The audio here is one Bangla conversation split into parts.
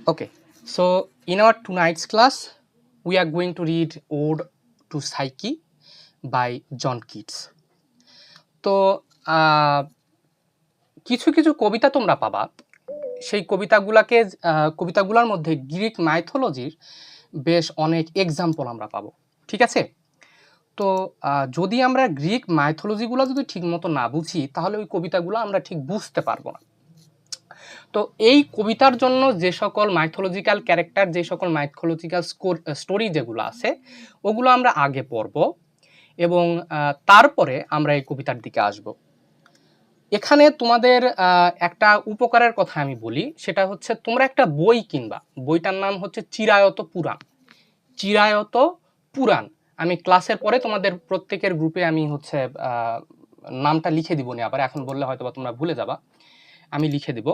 Okay, so in our tonight's class, we are going to read Ode to Psyche by John Keats. তো কিছু কিছু কবিতা তোমরা পাবা, সেই কবিতাগুলোর মধ্যে গ্রিক মাইথোলজির বেশ অনেক এক্সাম্পল আমরা পাবো, ঠিক আছে? তো যদি আমরা গ্রিক মাইথোলজিগুলো যদি ঠিকমতো না বুঝি তাহলে ওই কবিতাগুলো আমরা ঠিক বুঝতে পারবো না। তো এই কবিতার জন্য যে সকল মাইথোলজিক্যাল ক্যারেক্টার, যে সকল মাইথোলজিক্যাল স্টোরি যেগুলো আছে ওগুলো আমরা আগে পড়ব এবং তারপরে আমরা এই কবিতার দিকে আসব। এখানে তোমাদের একটা উপকারের কথা আমি বলি, সেটা হচ্ছে তোমরা একটা বই কিনবা, বইটার নাম হচ্ছে চিরায়ত পুরাণ। চিরায়ত পুরাণ আমি ক্লাসের পরে তোমাদের প্রত্যেকের গ্রুপে আমি হচ্ছে নামটা লিখে দিব না, আবার এখন বললে হয়তো বা তোমরা ভুলে যাবা, আমি লিখে দিব।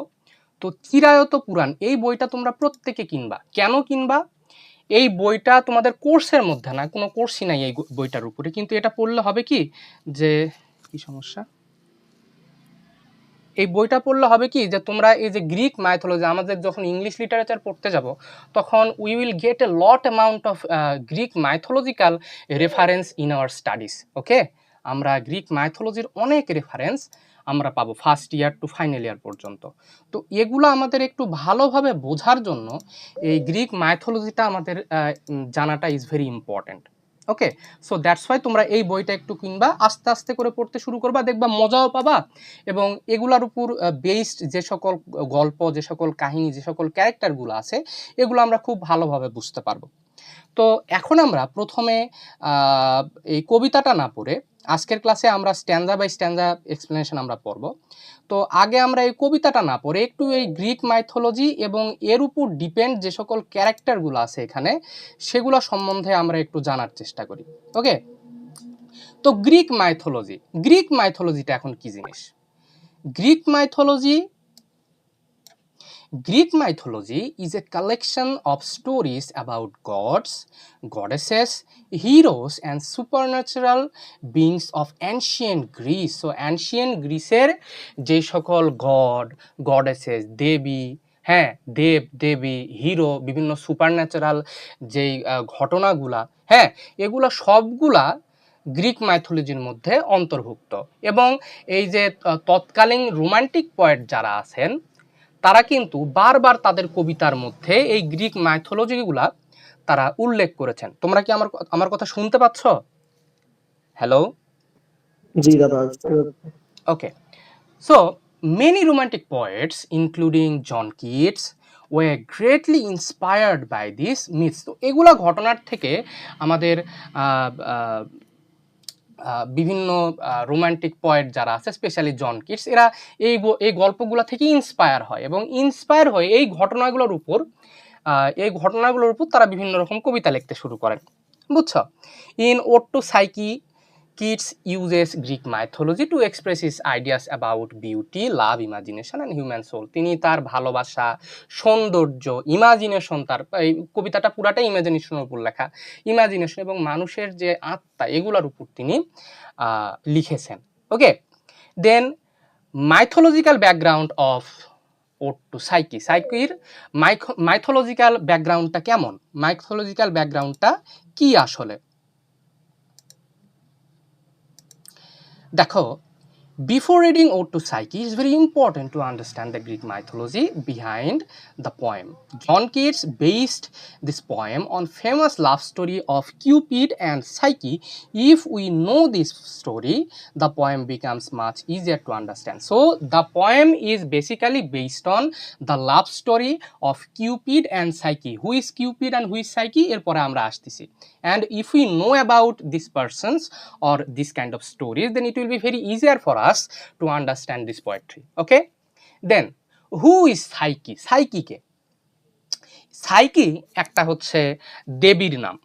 তো চিরায়ত পুরাণ এই বইটা তোমরা প্রত্যেকে কিনবা। কেন কিনবা? এই বইটা তোমাদের কোর্সের মধ্যে না, কোনো কোর্সই নাই এই বইটার উপরে, কিন্তু এটা পড়লে হবে কি যে কি সমস্যা, এই বইটা পড়লে হবে কি যে তোমরা এই যে গ্রিক মাইথোলজি, আমাদের যখন ইংলিশ লিটারেচার পড়তে যাব তখন we will get a lot amount of Greek mythological reference in our studies. Okay, আমরা গ্রিক মাইথোলজির অনেক রেফারেন্স আমরা পাবো first year to final year পর্যন্ত। তো এগুলো আমাদের একটু ভালোভাবে বোঝার জন্য এই গ্রিক মাইথোলজিটা আমাদের জানাটা is very important. Okay, so that's why তোমরা এই বইটা একটু কিনবা, আস্তে আস্তে করে পড়তে শুরু করবা, দেখবা মজাও পাবা এবং এগুলার উপর বেসড যে সকল গল্প, যে সকল কাহিনী, যে সকল ক্যারেক্টারগুলো আছে এগুলো আমরা খুব ভালোভাবে বুঝতে পারবো। তো এখন আমরা প্রথমে এই কবিতাটা না পড়ে আজকের ক্লাসে আমরা স্ট্যান্জা বাই স্ট্যান্জা এক্সপ্লেনেশন আমরা পড়ব। তো আগে আমরা এই কবিতাটা না পড়ে একটু এই গ্রিক মাইথোলজি এবং এর উপর ডিপেন্ড যে সকল ক্যারেক্টারগুলো আছে এখানে সেগুলো সম্বন্ধে আমরা একটু জানার চেষ্টা করি। ওকে, তো গ্রিক মাইথোলজিটা এখন কি জিনিস? Greek mythology is a collection of stories about gods, goddesses, heroes and supernatural beings of ancient Greece. So ancient Greeceর যে সকল গড, গডেসেস, দেবী, হ্যাঁ, দেব দেবী, হিরো, বিভিন্ন সুপারন্যাচারাল যেই ঘটনাগুলা, হ্যাঁ, এগুলা সবগুলা গ্রিক মাইথোলজির মধ্যে অন্তর্ভুক্ত। এবং এই যে তৎকালীন রোমান্টিক পোয়েট যারা আছেন তারা কিন্তু বারবার তাদের কবিতার মধ্যে এই গ্রিক মাইথোলজিগুলা তারা উল্লেখ করেছেন। তোমরা কি আমার কথা শুনতে পাচ্ছ? হ্যালো, জি দাদা। ওকে, so many romantic poets including John Keats were greatly inspired by these myths. তো এগুলা ঘটনার থেকে আমাদের বিভিন্ন রোমান্টিক পোয়েট যারা আছে, স্পেশালি জন কিটস, এরা এই গল্পগুলো থেকে ইন্সপায়ার হয় এবং ইন্সপায়ার হয়ে এই ঘটনাগুলোর উপর তারা বিভিন্ন রকম কবিতা লিখতে শুরু করেন। বুঝছো? In ode to Psyche, Keats uses Greek mythology to express his ideas about beauty, love, imagination and human soul. তিনি তার ভালোবাসা, সৌন্দর্য, ইমাজিনেশন, তার এই কবিতাটা পুরাটাই ইমাজিনেশনের উপর লেখা, ইমাজিনেশন এবং মানুষের যে আত্মা এগুলোর উপর তিনি লিখেছেন। Okay, then mythological background of ode to Psyche, সাইকির মাইথোলজিক্যাল ব্যাকগ্রাউন্ডটা কেমন, মাইথোলজিক্যাল ব্যাকগ্রাউন্ডটা কি আসলে দেখো। Before reading Ode to Psyche, it's very important to understand the Greek mythology behind the poem. John Keats based this poem on famous love story of Cupid and Psyche. If we know this story, the poem becomes much easier to understand. So, the poem is basically based on the love story of Cupid and Psyche. Who is Cupid and who is Psyche? এরপরে আমরা আসতেছি। And if we know about these persons or this kind of stories, then it will be very easier for us to understand this poetry. Okay, then who is Psyche? Psyche K? Psyche একটা হচ্ছে দেবীর নাম,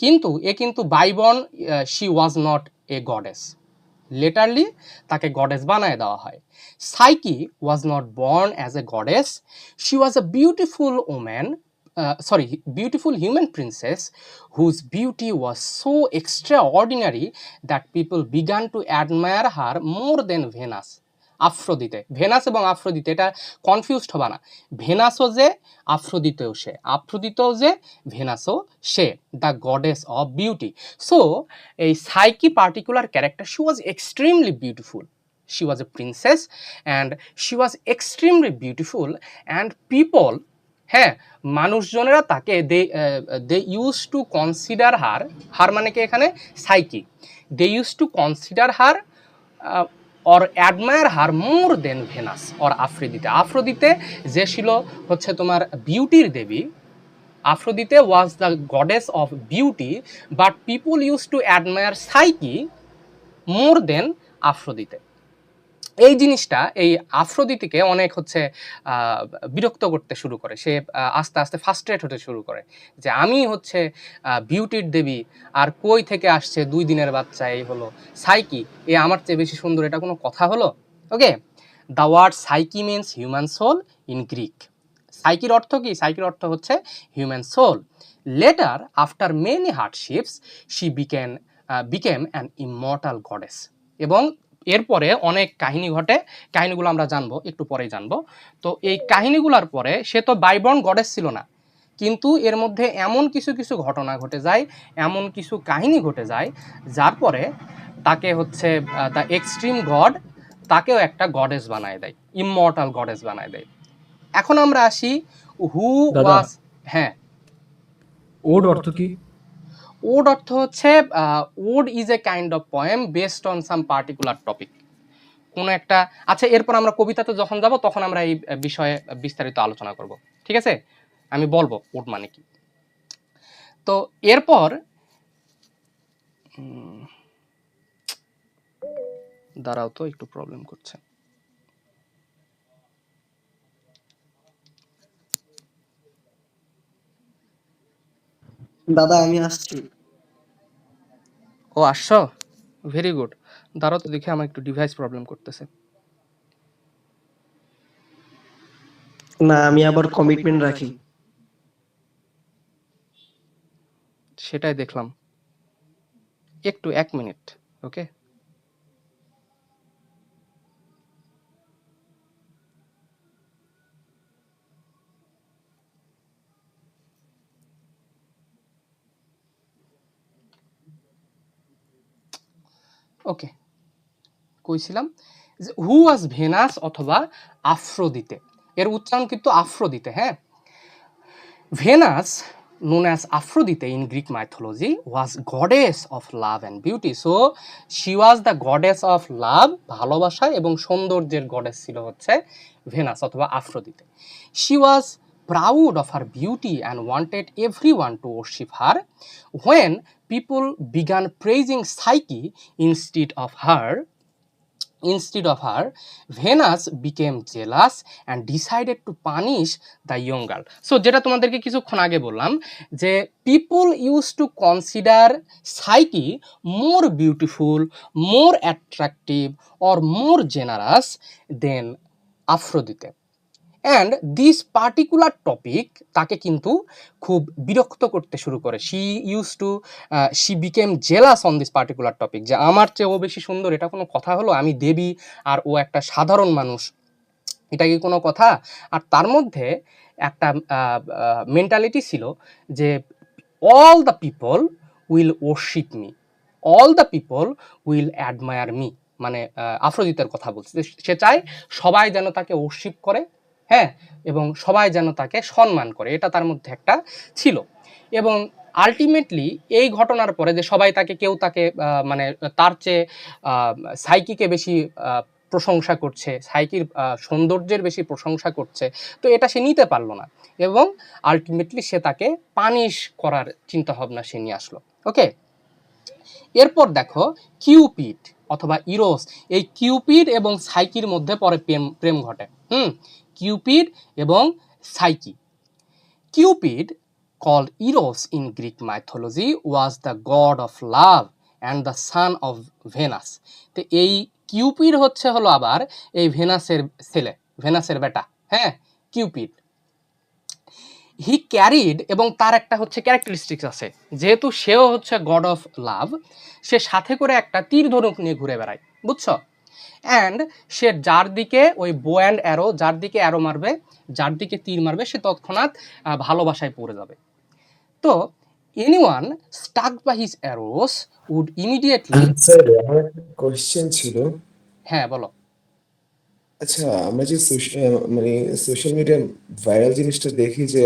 কিন্তু বাইবন, she was not a goddess. লেটারলি তাকে গডেস বানায় দেওয়া হয়। Psyche was not born as a goddess. She was a beautiful woman, beautiful human princess whose beauty was so extraordinary that people began to admire her more than Venus. Aphrodite, Venus এবং আফ্রোদিতে, এটা কনফিউজড হবা না। ভেনাসও যে, আফ্রোদিতেও সে, আফ্রোদিতেও যে, ভেনাসও সে, the goddess of beauty. So এই Psyche particular character, she was extremely beautiful, she was a princess and she was extremely beautiful and people, হ্যাঁ, মানুষজনেরা তাকে they use to consider her মানে কি এখানে Psyche, they use to consider her or admire her more than Venus or Aphrodite. Aphrodite যে ছিল হচ্ছে তোমার বিউটির দেবী, Aphrodite was the goddess of beauty, but people use to admire Psyche more than Aphrodite. এই জিনিসটা এই আফ্রোদিতিকে অনেক হচ্ছে বিরক্ত করতে শুরু করে। সে আস্তে আস্তে ফার্স্ট্রেট হতে শুরু করে যে আমি হচ্ছে বিউটির দেবী, আর কই থেকে আসছে 2 দিনের বাচ্চা, এই হলো সাইকি, এ আমার চেয়ে বেশি সুন্দর, এটা কোনো কথা হলো? Okay, the word Psyche means human soul in Greek. সাইকির অর্থ কি? সাইকির অর্থ হচ্ছে human soul. Later after many hardships she became an immortal goddess. এবং এরপরে অনেক কাহিনী ঘটে, কাহিনীগুলো আমরা জানবো, একটু পরেই জানবো। তো এই কাহিনীগুলোর পরে সে তো বাইবর্ন গডেস ছিল না, কিন্তু এর মধ্যে এমন কিছু কিছু ঘটনা ঘটে যায়, এমন কিছু কাহিনী ঘটে যায়, যার পরে তাকে হচ্ছে দ্য এক্সট্রিম গড তাকেও একটা গডেস বানায় দেয়, ইমমর্টাল গডেস বানায় দেয়। এখন আমরা আসি হু দাদা ওয়াজ, হ্যাঁ, ওড অর্থ কি? ওড অর্থ হচ্ছে ode is a kind of poem based on some particular topic, কোনো একটা। আচ্ছা, এরপর আমরা কবিতাতে যখন যাব তখন আমরা এই বিষয়ে বিস্তারিত আলোচনা করব, ঠিক আছে? আমি বলবো ওড মানে কি। তো এরপর দাঁড়াও তো, একটু প্রবলেম করছে। দাদা আমি আসছি। ও আসছো, ভেরি গুড। দাঁড়াও তো দেখি, আমার একটু ডিভাইস প্রবলেম করতেছে। না আমি আবার কমিটমেন্ট রাখি। সেটাই দেখলাম, একটু 1 মিনিট, ওকে। ওকে, কইছিলাম যে হু ওয়াজ ভেনাস অথবা আফ্রোদিতে, এর উচ্চারণ কিন্তু আফ্রোদিতে, হ্যাঁ। Venus, known as Aphrodite in Greek mythology, was goddess of love and beauty. So she was the goddess of love, ভালোবাসা এবং সৌন্দর্যের গডেস ছিল হচ্ছে ভেনাস অথবা Aphrodite. She was proud of her beauty and wanted everyone to worship her. When people began praising Psyche instead of her, Venus became jealous and decided to punish the young girl. So যেটা তোমাদেরকে কিছুক্ষণ আগে বললাম যে people used to consider Psyche more beautiful, more attractive or more generous than Aphrodite. And this particular topic তাকে কিন্তু খুব বিরক্ত করতে শুরু করে। She became jealous on this particular topic, যে আমার চেয়ে ও বেশি সুন্দর, এটা কোনো কথা হলো? আমি দেবী আর ও একটা সাধারণ মানুষ, এটা কি কোনো কথা? আর তার মধ্যে একটা মেন্টালিটি ছিল যে all the people will worship me, all the people will admire me, মানে আফ্রোদিতের কথা বলছে, সে চায় সবাই যেন তাকে ওরশিপ করে, হ্যাঁ, এবং সবাই যেন তাকে সম্মান করে, এটা তার মধ্যে একটা ছিল। এবং আলটিমেটলি এই ঘটনার পরে যে সবাই তাকে, কেউ তাকে মানে তার চেয়ে সাইকিকে বেশি প্রশংসা করছে, সাইকির সৌন্দর্যের বেশি প্রশংসা করছে, তো এটা সে নিতে পারলো না এবং আলটিমেটলি সে তাকে পানিশ করার চিন্তাভাবনা সে নিয়ে আসলো, ওকে। এরপর দেখো কিউপিড অথবা ইরোস, এই কিউপিড এবং সাইকির মধ্যে পরে প্রেম ঘটে, কিউপিড এবং psyche. Cupid, called Eros in Greek mythology, was the god of love and the son of Venus. তো এই কিউপিড হলো আবার এই ভেনাসের ছেলে, ভেনাসের বেটা, হ্যাঁ, কিউপিড। হি ক্যারিড, এবং তার একটা ক্যারেক্টারিস্টিক্স আছে, যেহেতু সেও গড অফ লাভ, সে সাথে করে একটা তীর ধনুক নিয়ে ঘুরে বেড়ায়, বুঝছো? অ্যান্ড সে যার দিকে ওই বো অ্যান্ড অ্যারো, যার দিকে অ্যারো মারবে, যার দিকে তীর মারবে, সে তৎক্ষণাৎ ভালোবাসায় পড়ে যাবে। তো anyone stuck by his arrows would immediately. Sir আমার একটা কোশ্চেন ছিল। হ্যাঁ বলো। আচ্ছা, আমরা যে মানে সোশ্যাল মিডিয়ায় ভাইরাল জিনিসটা দেখি যে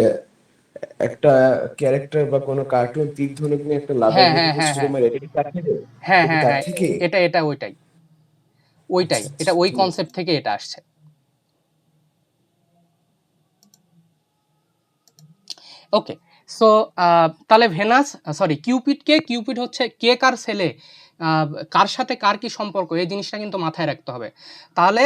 একটা ক্যারেক্টার বা কোনো কার্টুন তীর ধনুক নিয়ে একটা লাভের হ্যাঁ মুখে হ্যাঁ হ্যাঁ ছুড়ে হ্যাঁ মারে, এটা কি তার থেকে? হ্যাঁ এটা কি হ্যাঁ তার হ্যাঁ থেকে? এটা ওইটাই ওইটাই, আচ্ছা এটা আচ্ছা, ওই ঠিক আছে। কনসেপ্ট থেকে এটা আসছে। ওকে, সো তাহলে ভেনাস, সরি কিউপিড হচ্ছে কে কার ছেলে, কার সাথে কার কি সম্পর্ক, এই জিনিসটা কিন্তু মাথায় রাখতে হবে। তাহলে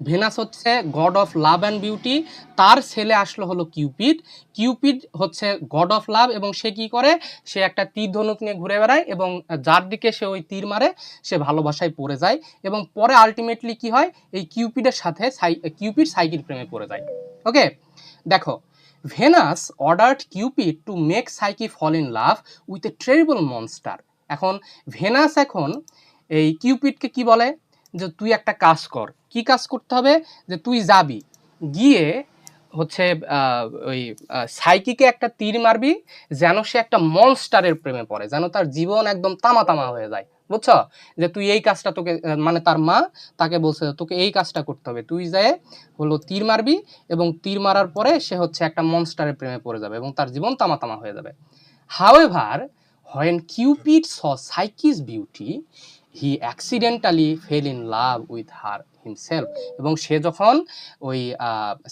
ভেনাস হচ্ছে god of love and beauty, তার ছেলে আসলো হলো কিউপিড। কিউপিড হচ্ছে গড অফ লাভ এবং সে কি করে, সে একটা তীর ধনুক নিয়ে ঘুরে বেড়ায় এবং যার দিকে সে ওই তীর মারে সে ভালোবাসায় পড়ে যায় এবং পরে আলটিমেটলি কি হয়, এই কিউপিডের সাথে কিউপিড সাইকির প্রেমে পড়ে যায়। ওকে, দেখো, Venus ordered Cupid to make Psyche fall in love with a terrible monster. এখন ভেনাস এখন এই কিউপিডকে কি বলে, যে তুই একটা কাজ কর। কি কাজ করতে হবে, যে তুই যাবি গিয়ে হচ্ছে ওই সাইকিকে একটা তীর মারবি, যেন সে একটা মনস্টারের প্রেমে পড়ে, যেন তার জীবন একদম তামা তামা হয়ে যায়। বুঝছো, যে তুই এই কাজটা তোকে, মানে তার মা তাকে বলছে তোকে এই কাজটা করতে হবে, তুই যায় হলো তীর মারবি এবং তীর মারার পরে সে হচ্ছে একটা মনস্টারের প্রেমে পড়ে যাবে এবং তার জীবন তামা তামা হয়ে যাবে। However when Cupid saw Psyche's beauty he accidentally fell in love with her himself। এবং সে যখন ওই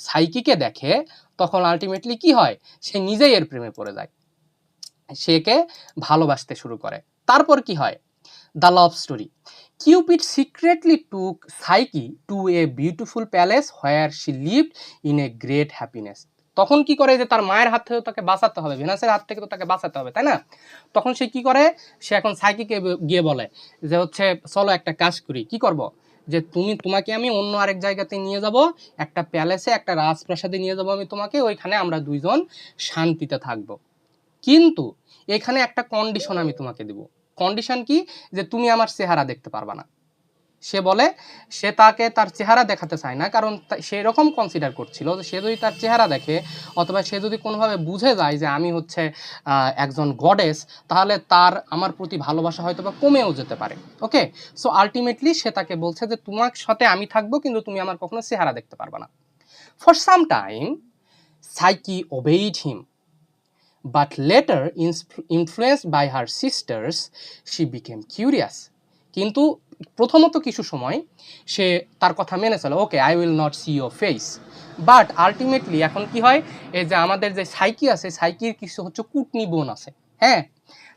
সাইকিকে দেখে তখন আলটিমেটলি কি হয়, সে নিজেই এর প্রেমে পড়ে যায়, সেকে ভালোবাসতে শুরু করে। তারপর কি হয়, the love story. Cupid secretly took Psyche to a beautiful palace where she lived in a great happiness. তখন কি করে, যে তার মায়ের হাত থেকে তাকে বাঁচাতে হবে, ভেনাসের হাত থেকে তো তাকে বাঁচাতে হবে, তাই না? তখন সে কি করে, সে এখন সাইকিকে গিয়ে বলে যে হচ্ছে চলো একটা কাজ করি, কি করব, যে তোমাকে আমি অন্য আরেক জায়গাতে নিয়ে যাব, একটা প্যালেসে, একটা রাজপ্রাসাদে নিয়ে যাব আমি তোমাকে, ওইখানে আমরা দুইজন শান্তিতে থাকবো। কিন্তু এখানে একটা কন্ডিশন আমি তোমাকে দেব। কন্ডিশন কি, যে তুমি আমার চেহারা দেখতে পারবা না। সে বলে সে তাকে তার চেহারা দেখাতে চায় না, কারণ সে এরকম কনসিডার করছিল যে সে যদি তার চেহারা দেখে অথবা সে যদি কোনোভাবে বুঝে যায় যে আমি হচ্ছে একজন গডেস, তাহলে তার আমার প্রতি ভালোবাসা হয়তো বা কমেও যেতে পারে। ওকে, সো আলটিমেটলি সে তাকে বলছে যে তোমার সাথে আমি থাকবো কিন্তু তুমি আমার কখনো চেহারা দেখতে পারবা না। For some time Psyche obeyed him, but later influenced by her sisters she became curious। কিন্তু প্রথমত কিছু সময় সে তার কথা মেনে চলে, okay I will not see your face, but ultimately এখন কি হয়, এই যে আমাদের যে সাইকি আছে, সাইকির কিছু হচ্ছে কুটনি বোন আছে, হ্যাঁ,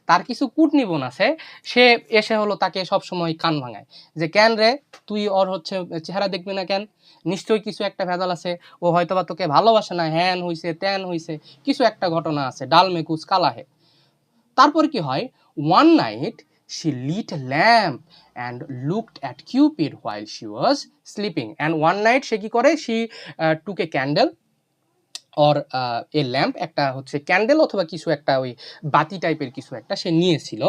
তার কিছু কুটনি বোন আছে, সে এসে হলো তাকে সব সময় কান ভাঙায় যে কেন রে তুই ওর হচ্ছে চেহারা দেখবি না কেন, নিশ্চয়ই কিছু একটা ভেজাল আছে, ও হয়তো বা তোকে ভালোবাসে না, হ্যান হইছে ত্যান হইছে, কিছু একটা ঘটনা আছে, ডাল মে কুচ কালা হে। তারপর কি হয়, one night she lit a lamp and looked at Cupid while she was sleeping, and one night সে কি করে, she took a candle or a lamp, একটা হচ্ছে ক্যান্ডেল অথবা কিছু একটা ওই বাতি টাইপের কিছু একটা সে নিয়েছিল,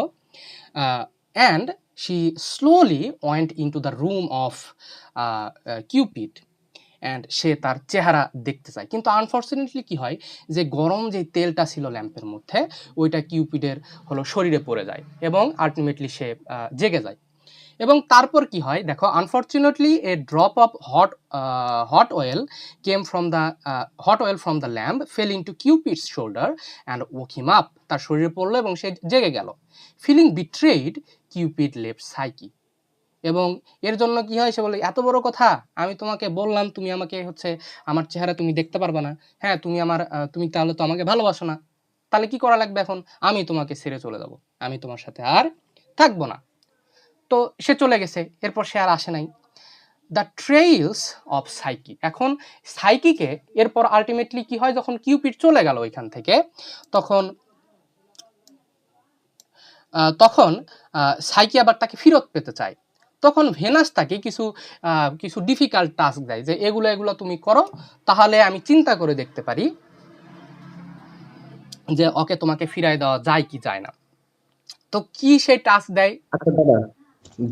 and she slowly went into the room of Cupid and সে তার চেহারা দেখতে চায়। কিন্তু আনফর্চুনেটলি কি হয়, যে গরম যে তেলটা ছিল ল্যাম্পের মধ্যে ওইটা কিউপিডের হলো শরীরে পড়ে যায় এবং আলটিমেটলি সে জেগে যায়। এবং তারপর কি হয় দেখো, unfortunately a drop of hot oil from the lamp fell into Cupid's shoulder and woke him up. তার শরীরে পড়লো এবং সে জেগে গেল। Feeling betrayed Cupid left Psyche. এবং এর জন্য কি হয়, সে বলে এত বড় কথা, আমি তোমাকে বললাম তুমি আমাকে হচ্ছে আমার চেহারা তুমি দেখতে পারবে না, হ্যাঁ তুমি তাহলে তো আমাকে ভালোবাসো না, তাহলে কি করা লাগবে এখন, আমি তোমাকে ছেড়ে চলে যাব, আমি তোমার সাথে আর থাকবো না। তো সে চলে গেছে, এরপর সে আর আসে নাই। The trails of Psyche. এখন সাইকিকে এরপর আলটিমেটলি কি হয়, যখন কিউপিড চলে গেল ওইখান থেকে, তখন তখন সাইকি আবার তাকে ফেরত পেতে চায়। তখন ভেনাস তাকে কিছু ডিফিকাল্ট টাস্ক দেয়, যে এগুলো তুমি করো, তাহলে আমি চিন্তা করে দেখতে পারি যে ওকে তোমাকে ফিরায় দেওয়া যায় কি যায় না। তো কি সেই টাস্ক দেয়। আচ্ছা দাদা,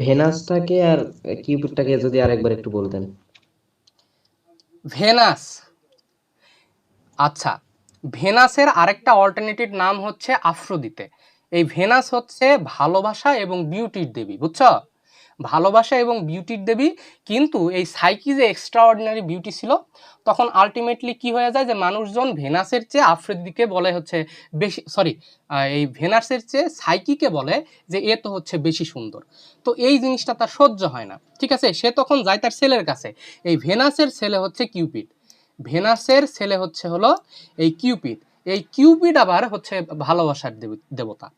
ভেনাসটাকে আর কিউপিডটাকে যদি আরেকবার একটু বলতেন। ভেনাস, আচ্ছা, ভেনাসের আরেকটা অল্টারনেটিভ নাম হচ্ছে আফ্রোদিতে। এই ভেনাস হচ্ছে ভালোবাসা এবং বিউটির দেবী, বুঝছো? ভালোবাসা এবং বিউটির দেবী। কিন্তু এই সাইকি যে এক্সট্রা অর্ডিনারি বিউটি ছিল, তখন আলটিমেটলি কি হয়ে যায় যে মানুষজন ভেনাসের চেয়ে আফ্রোদিকে বলে হচ্ছে বেশি, সরি, এই ভেনাসের চেয়ে সাইকিকে বলে যে এ তো হচ্ছে বেশি সুন্দর। তো এই জিনিসটা তার সহ্য হয় না, ঠিক আছে? সে তখন যায় তার ছেলের কাছে। এই ভেনাসের ছেলে হচ্ছে কিউপিড, ভেনাসের ছেলে হচ্ছে হলো এই কিউপিড। এই কিউপিড আবার হচ্ছে ভালোবাসার দেবতা।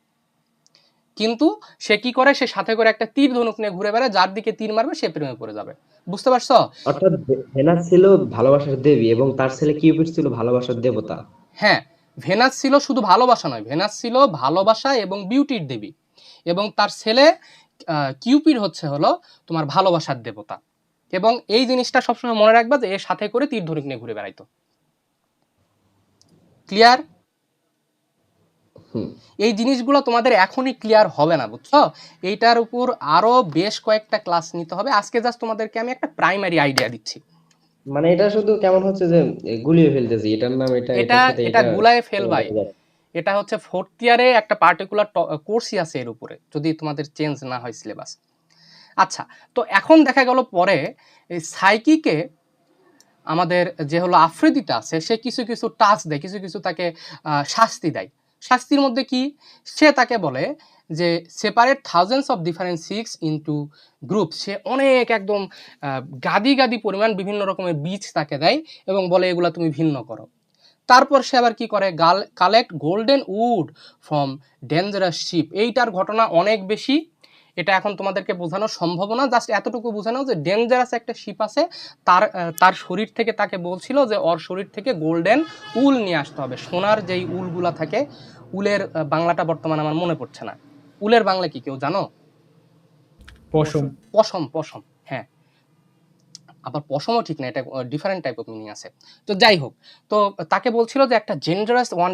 কিন্তু সে কি করে, সে সাথে করে একটা তীর ধনুক নিয়ে ঘুরে বেড়ায়, যার দিকে তীর মারবে সে প্রেমে পড়ে যাবে। বুঝতে পারছো? অর্থাৎ ভেনাস ছিল ভালোবাসার দেবী এবং তার ছেলে কিউপিড ছিল ভালোবাসার দেবতা। হ্যাঁ, ভেনাস ছিল শুধু ভালোবাসা নয়, ভেনাস ছিল ভালোবাসা এবং বিউটির দেবী, এবং তার ছেলে কিউপিড হচ্ছে হলো তোমার ভালোবাসার দেবতা। এবং এই জিনিসটা সবসময় মনে রাখবা যে এর সাথে করে তীর ধনুক নিয়ে ঘুরে বেড়াইতো। ক্লিয়ার? হুম। এই জিনিসগুলো তোমাদের এখনই ক্লিয়ার হবে না, বুঝছো? এইটার উপর আরো বেশ কয়েকটা ক্লাস নিতে হবে। আজকে জাস্ট তোমাদেরকে আমি একটা প্রাইমারি আইডিয়া দিচ্ছি। মানে এটা শুধু কেমন হচ্ছে যে গুলিয়ে ফেলতেছি, এটার নাম এটা, এটা এটার সাথে এটা এটা গুলায় ফেল চলে ভাই। যাবে। এটা হচ্ছে ফোর্থ ইয়ারে একটা পার্টিকুলার কোর্সই আছে এর উপরে, যদি তোমাদের চেঞ্জ না হয় সিলেবাস। আচ্ছা, তো এখন দেখা গেল পরে এই সাইকিকে আমাদের যে হলো আফ্রিদিতে আছে, সে কিছু কিছু টাস্ক দেয়, কিছু কিছু তাকে শাস্তি দেয়। শাস্তির মধ্যে কি, সে তাকে বলে যে separate thousands of different six into group. সে অনেক একদম গাদি গাদি পরিমাণ বিভিন্ন রকমের বীজ তাকে দেয় এবং বলে এগুলা তুমি ভিন্ন করো। তারপর সে আবার কি করে, collect golden wood from dangerous sheep. এইটার ঘটনা অনেক বেশি, এটা এখন তোমাদেরকে বোঝানো সম্ভব না, জাস্ট এতটুকু বোঝানো যে ডেঞ্জারাস একটা শিপ আছে, তার শরীর থেকে তাকে বলছিল যে ওর শরীর থেকে গোল্ডেন উল নিয়ে আসতে হবে। সোনার যেই উলগুলা থাকে, উলের বাংলাটা বর্তমানে আমার মনে পড়ছে না। উলের বাংলা কি কেউ জানো? পশম। পশম, পশম, হ্যাঁ। আবার পশমও ঠিক না, এটা ডিফারেন্ট টাইপ অফ মিনিং আছে। তো যাই হোক, তো তাকে বলছিল যে একটা dangerous one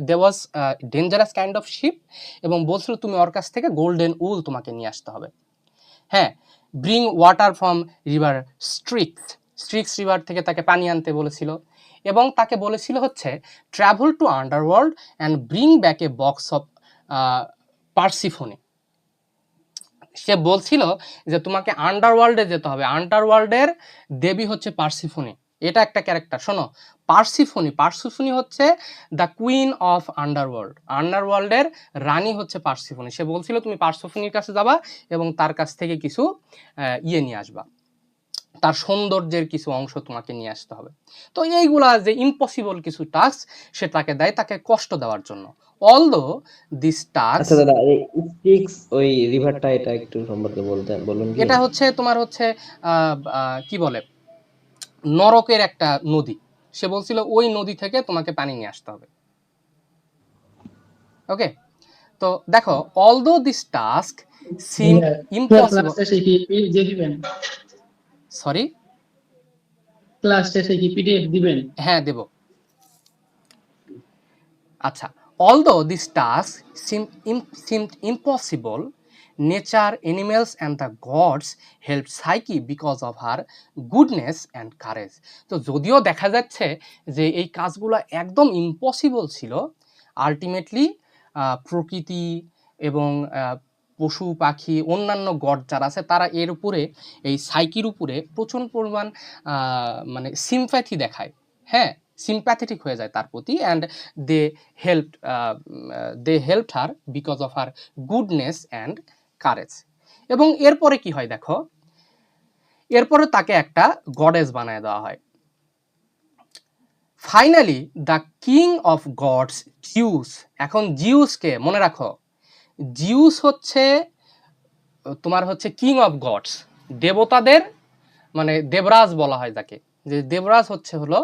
they was dangerous kind of sheep, এবং বলছিল তুমি ওর কাছ থেকে গোল্ডেন উল তোমাকে নিয়ে আসতে হবে। হ্যাঁ, bring water from river Styx, Styx river থেকে তাকে পানি আনতে বলেছিল। এবং তাকে বলেছিল হচ্ছে travel to underworld and bring back a box of Persephone. সে বলছিল যে তোমাকে আন্ডারওয়ার্ল্ডে যেতে হবে, আন্ডারওয়ার্ল্ডের দেবী হচ্ছে পার্সিফোনি। এটা একটা ক্যারেক্টার, শোনো। পার্সিফোনি, পার্সিফোনি হচ্ছে দ্য কুইন অফ আন্ডারওয়ার্ল্ড, আন্ডারওয়ার্ল্ডের রানী হচ্ছে পার্সিফোনি। সে বলছিল তুমি পার্সিফোনির কাছে যাবা এবং তার কাছ থেকে কিছু ইয়ে নিয়ে আসবা, তার সৌন্দর্যের কিছু অংশ তোমাকে নিয়ে আসতে হবে। তো এইগুলা যে ইম্পসিবল কিছু টাস্ক সে তাকে দেয়, তাকে কষ্ট দেওয়ার জন্য। অলদো দিস টাস্ক, আচ্ছা দাদা, এই স্টিক্স ওই রিভারটা এটা একটু সম্পর্কে বলুন কি? এটা হচ্ছে তোমার হচ্ছে কি বলে, নরকের একটা নদী। সে বলছিল ওই নদী থেকে তোমাকে পানি নিয়ে আসতে হবে। ওকে, তো দেখো, although this task SIM impossible, class শেষে কি পিডিএফ দিবেন? সরি, ক্লাস শেষে কি পিডিএফ দিবেন? হ্যাঁ দেব। আচ্ছা, although this task seemed impossible, nature, animals and the gods helped Psyche because of her goodness and courage. তো যদিও দেখা যাচ্ছে যে এই কাজগুলো একদম ইম্পসিবল ছিল, আলটিমেটলি প্রকৃতি এবং পশু পাখি অন্যান্য গড যারা আছে তারা এর উপরে, এই সাইকির উপরে প্রচুর পরিমাণ মানে সিম্প্যাথি দেখায়। হ্যাঁ, সিম্প্যাথেটিক হয়ে যায় তার প্রতি, and they helped her because of her goodness and courage. এবং এরপরে কি হয় দেখো, এরপরে তাকে একটা গডেস বানায় দেওয়া হয়। Finally the king of gods Zeus, এখন জিউসকে মনে রাখো, জিউস হচ্ছে তোমার হচ্ছে কিং অফ গডস, দেবতাদের মানে দেবরাজ বলা হয় যাকে, যে দেবরাজ হচ্ছে হলো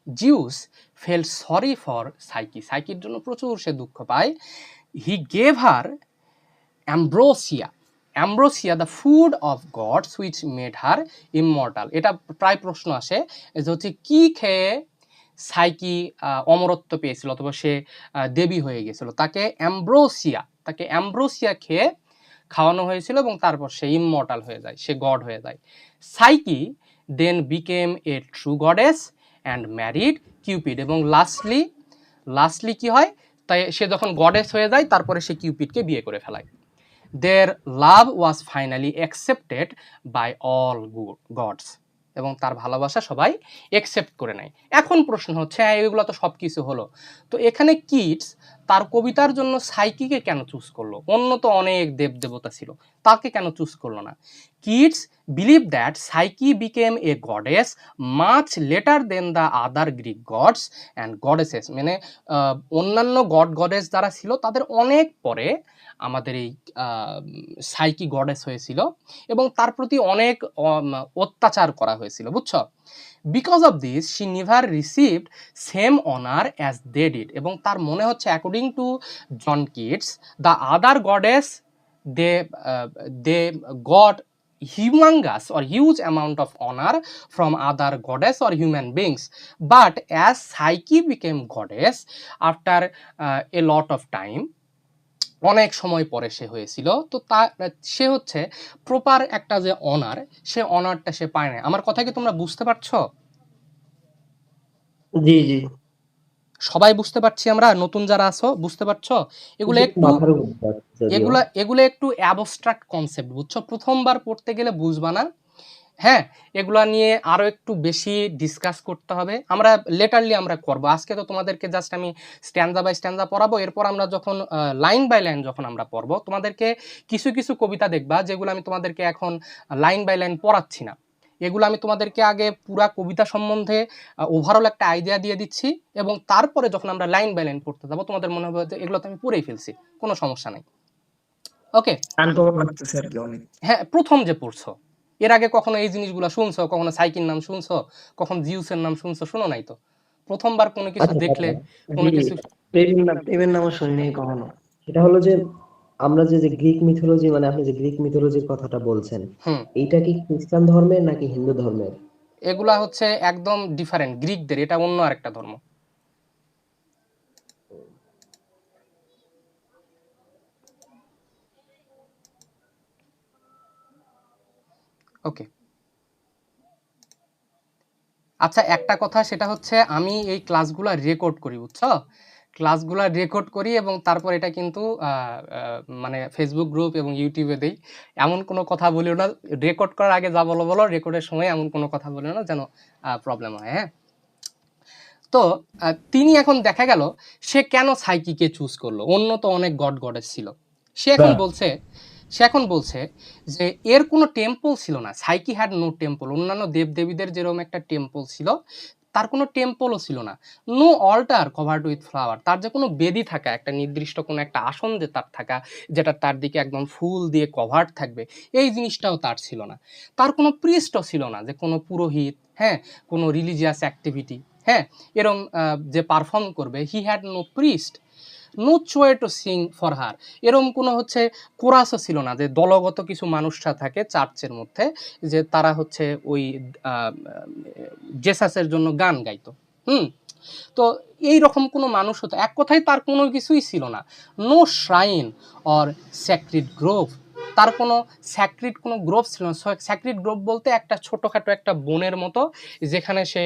Zeus, fell sorry for Psyche, সাইকির জন্য প্রচুর সে দুঃখ পায়। He gave her ambrosia, ambrosia the food of gods which made her immortal. এটা প্রায় প্রশ্ন আসে যে হচ্ছে কি খেয়ে সাইকি অমরত্ব পেয়েছিল অথবা সে দেবী হয়ে গেছিল। তাকে অ্যাম্ব্রোসিয়া খেয়ে খাওয়ানো হয়েছিল এবং তারপর সে ইমমর্টাল হয়ে যায়, সে গড হয়ে যায়। Psyche then became a true goddess and married Cupid, এবং লাস্টলি কি হয়, তাই সে যখন গডেস হয়ে যায় তারপরে সে কিউপিডকে বিয়ে করে ফেলায়। Their love was finally accepted by all gods, এবং তার ভালোবাসা সবাই একসেপ্ট করে নেয়। এখন প্রশ্ন হচ্ছে, হ্যাঁ এগুলো তো সব কিছু হলো, তো এখানে কিডস তার কবিতার জন্য সাইকিকে কেন চুজ করলো? অন্য তো অনেক দেবদেবতা ছিল, তাকে কেন চুজ করলো না? Keats believe that Psyche became a goddess much later than the other Greek gods and goddesses, মানে অন্যান্য গড গডেস যারা ছিল তাদের অনেক পরে আমাদের এই সাইকি গডেস হয়েছিল এবং তার প্রতি অনেক অত্যাচার করা হয়েছিল, বুঝছো? Because of this she never received same honour as they did, এবং তার মনে হচ্ছে according to John Keats the other goddess they got humongous or huge amount of honor from other goddess or human beings, but as Psyche became goddess after a lot of time, অনেক সময় পরে সে হয়েছিল, তো সে হচ্ছে প্রপার একটা যে অনার, সে অনারটা সে পায় না। আমার কথা কি তোমরা বুঝতে পারছো? জি জি, সবাই বুঝতে পারছি আমরা? নতুন যারা আছো বুঝতে পারছো? এগুলো একটু মাথার উপর যাচ্ছে যদিও। এগুলো একটু অ্যাবস্ট্রাক্ট কনসেপ্ট, বুঝছো? প্রথমবার পড়তে গেলে বুঝবা না। হ্যাঁ, এগুলা নিয়ে আরো একটু বেশি ডিসকাস করতে হবে, আমরা লেটারলি আমরা করব। আজকে তো তোমাদেরকে জাস্ট আমি স্ট্যান্ডা বাই স্ট্যান্ডা পড়াবো, এরপর আমরা যখন লাইন বাই লাইন যখন আমরা পড়বো, তোমাদেরকে কিছু কিছু কবিতা দেখবা যেগুলো আমি তোমাদেরকে এখন লাইন বাই লাইন পড়াচ্ছি না, এগুলো আমি তোমাদেরকে আগে পুরা কবিতা সম্বন্ধে ওভারঅল একটা আইডিয়া দিয়ে দিচ্ছি, এবং তারপরে যখন আমরা লাইন বাই লাইন পড়তে যাবো তোমাদের মনে হবে যে এগুলো তো আমি পড়েই ফেলছি, কোনো সমস্যা নাই। ওকে, আনকমন লাগতেছে আর কি অনেক। হ্যাঁ, প্রথম যে পড়ছো, এর আগে কখনো এই জিনিসগুলো শুনছো? কখনো সাইকির নাম শুনছো? কখন জিউসের নাম শুনছো? শুনো নাই তো। প্রথমবার কোনো কিছু আচ্ছা দেখলে, কাকা, কোনো জি, কিছু প্রেমের নামও শুনিনি কখনো। সেটা হলো যে আমরা যে যে গ্রিক মিথোলজি, মানে আপনি যে গ্রিক মিথোলজির কথাটা বলছেন, হুম, এইটা কি খ্রিস্টান ধর্মের নাকি হিন্দু ধর্মের? এগুলা হচ্ছে একদম ডিফারেন্ট, গ্রিকদের, এটা অন্য আরেকটা ধর্ম। ওকে, আচ্ছা একটা কথা, সেটা হচ্ছে আমি এই ক্লাসগুলো রেকর্ড করি, বুঝছো? ক্লাসগুলো রেকর্ড করি এবং তারপর এটা কিন্তু মানে ফেসবুক গ্রুপ এবং ইউটিউবে দেই। এমন কোনো কথা বলিও না, রেকর্ড করার আগে যা বলো বলো, রেকর্ডের সময় এমন কোনো কথা বলিও না যেন প্রবলেম হয়। হ্যাঁ, তো তিনি এখন দেখা গেল সে কেন সাইকিকে চুজ করলো, অন্য তো অনেক গড গডেস ছিল। সে এখন বলছে যে এর কোনো টেম্পল ছিল না, সাইকি হ্যাড নো টেম্পল। অন্যান্য দেবদেবীদের যেরকম একটা টেম্পল ছিল, তার কোনো টেম্পলও ছিল না। No altar covered with flower, তার যে কোনো বেদি থাকা, একটা নির্দিষ্ট কোনো একটা আসন যে তার থাকা, যেটা তার দিকে একদম ফুল দিয়ে কভার্ড থাকবে, এই জিনিসটাও তার ছিল না। তার কোনো প্রিস্টও ছিল না, যে কোনো পুরোহিত, হ্যাঁ, কোনো রিলিজিয়াস অ্যাক্টিভিটি, হ্যাঁ, এরম যে পারফর্ম করবে, he had no priest, no choir to sing for her, এরম কোনো হচ্ছে কোরাসও ছিল না, যে দলগত কিছু মানুষরা থাকে চার্চের মধ্যে, যে তারা হচ্ছে ওই জেসাসের জন্য গান গাইতো। তো এই রকম কোনো মানুষ হতো, এক কথায় তার কোনো কিছুই ছিল না। No shrine or sacred grove, তার কোনো স্যাক্রিড কোনো গ্রোভ ছিল না। স্যাক্রিড গ্রোভ বলতে একটা ছোটোখাটো একটা বনের মতো, যেখানে সে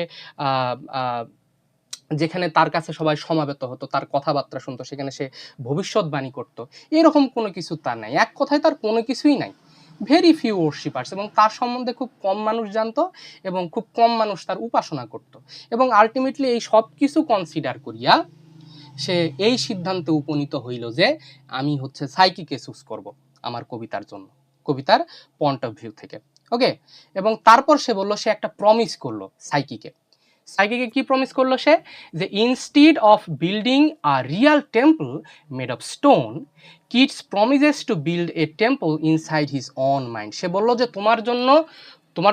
যেখানে তার কাছে সবাই সমাবেত হতো, তার কথাবার্তা শুনতো, সেখানে সে ভবিষ্যৎবাণী করতো, এরকম কোনো কিছু তার নাই। এক কথায় তার কোনো কিছুই নাই। ভেরি ফিউ ওরশিপার্স, এবং তার সম্বন্ধে খুব কম মানুষ জানতো এবং খুব কম মানুষ তার উপাসনা করত। এবং আলটিমেটলি এই সব কিছু কনসিডার করিয়া সে এই সিদ্ধান্তে উপনীত হইল যে আমি হচ্ছে সাইকিকে চুজ করব আমার কবিতার জন্য, কবিতার পয়েন্ট অফ ভিউ থেকে। ওকে, এবং তারপর সে বলল, সে একটা প্রমিস করলো সাইকিকে। সাইকিকে কি প্রমিস করলো সে? যে instead of building a real temple made of stone, Keats promises to build a temple inside his own mind. সে বলল যে তোমার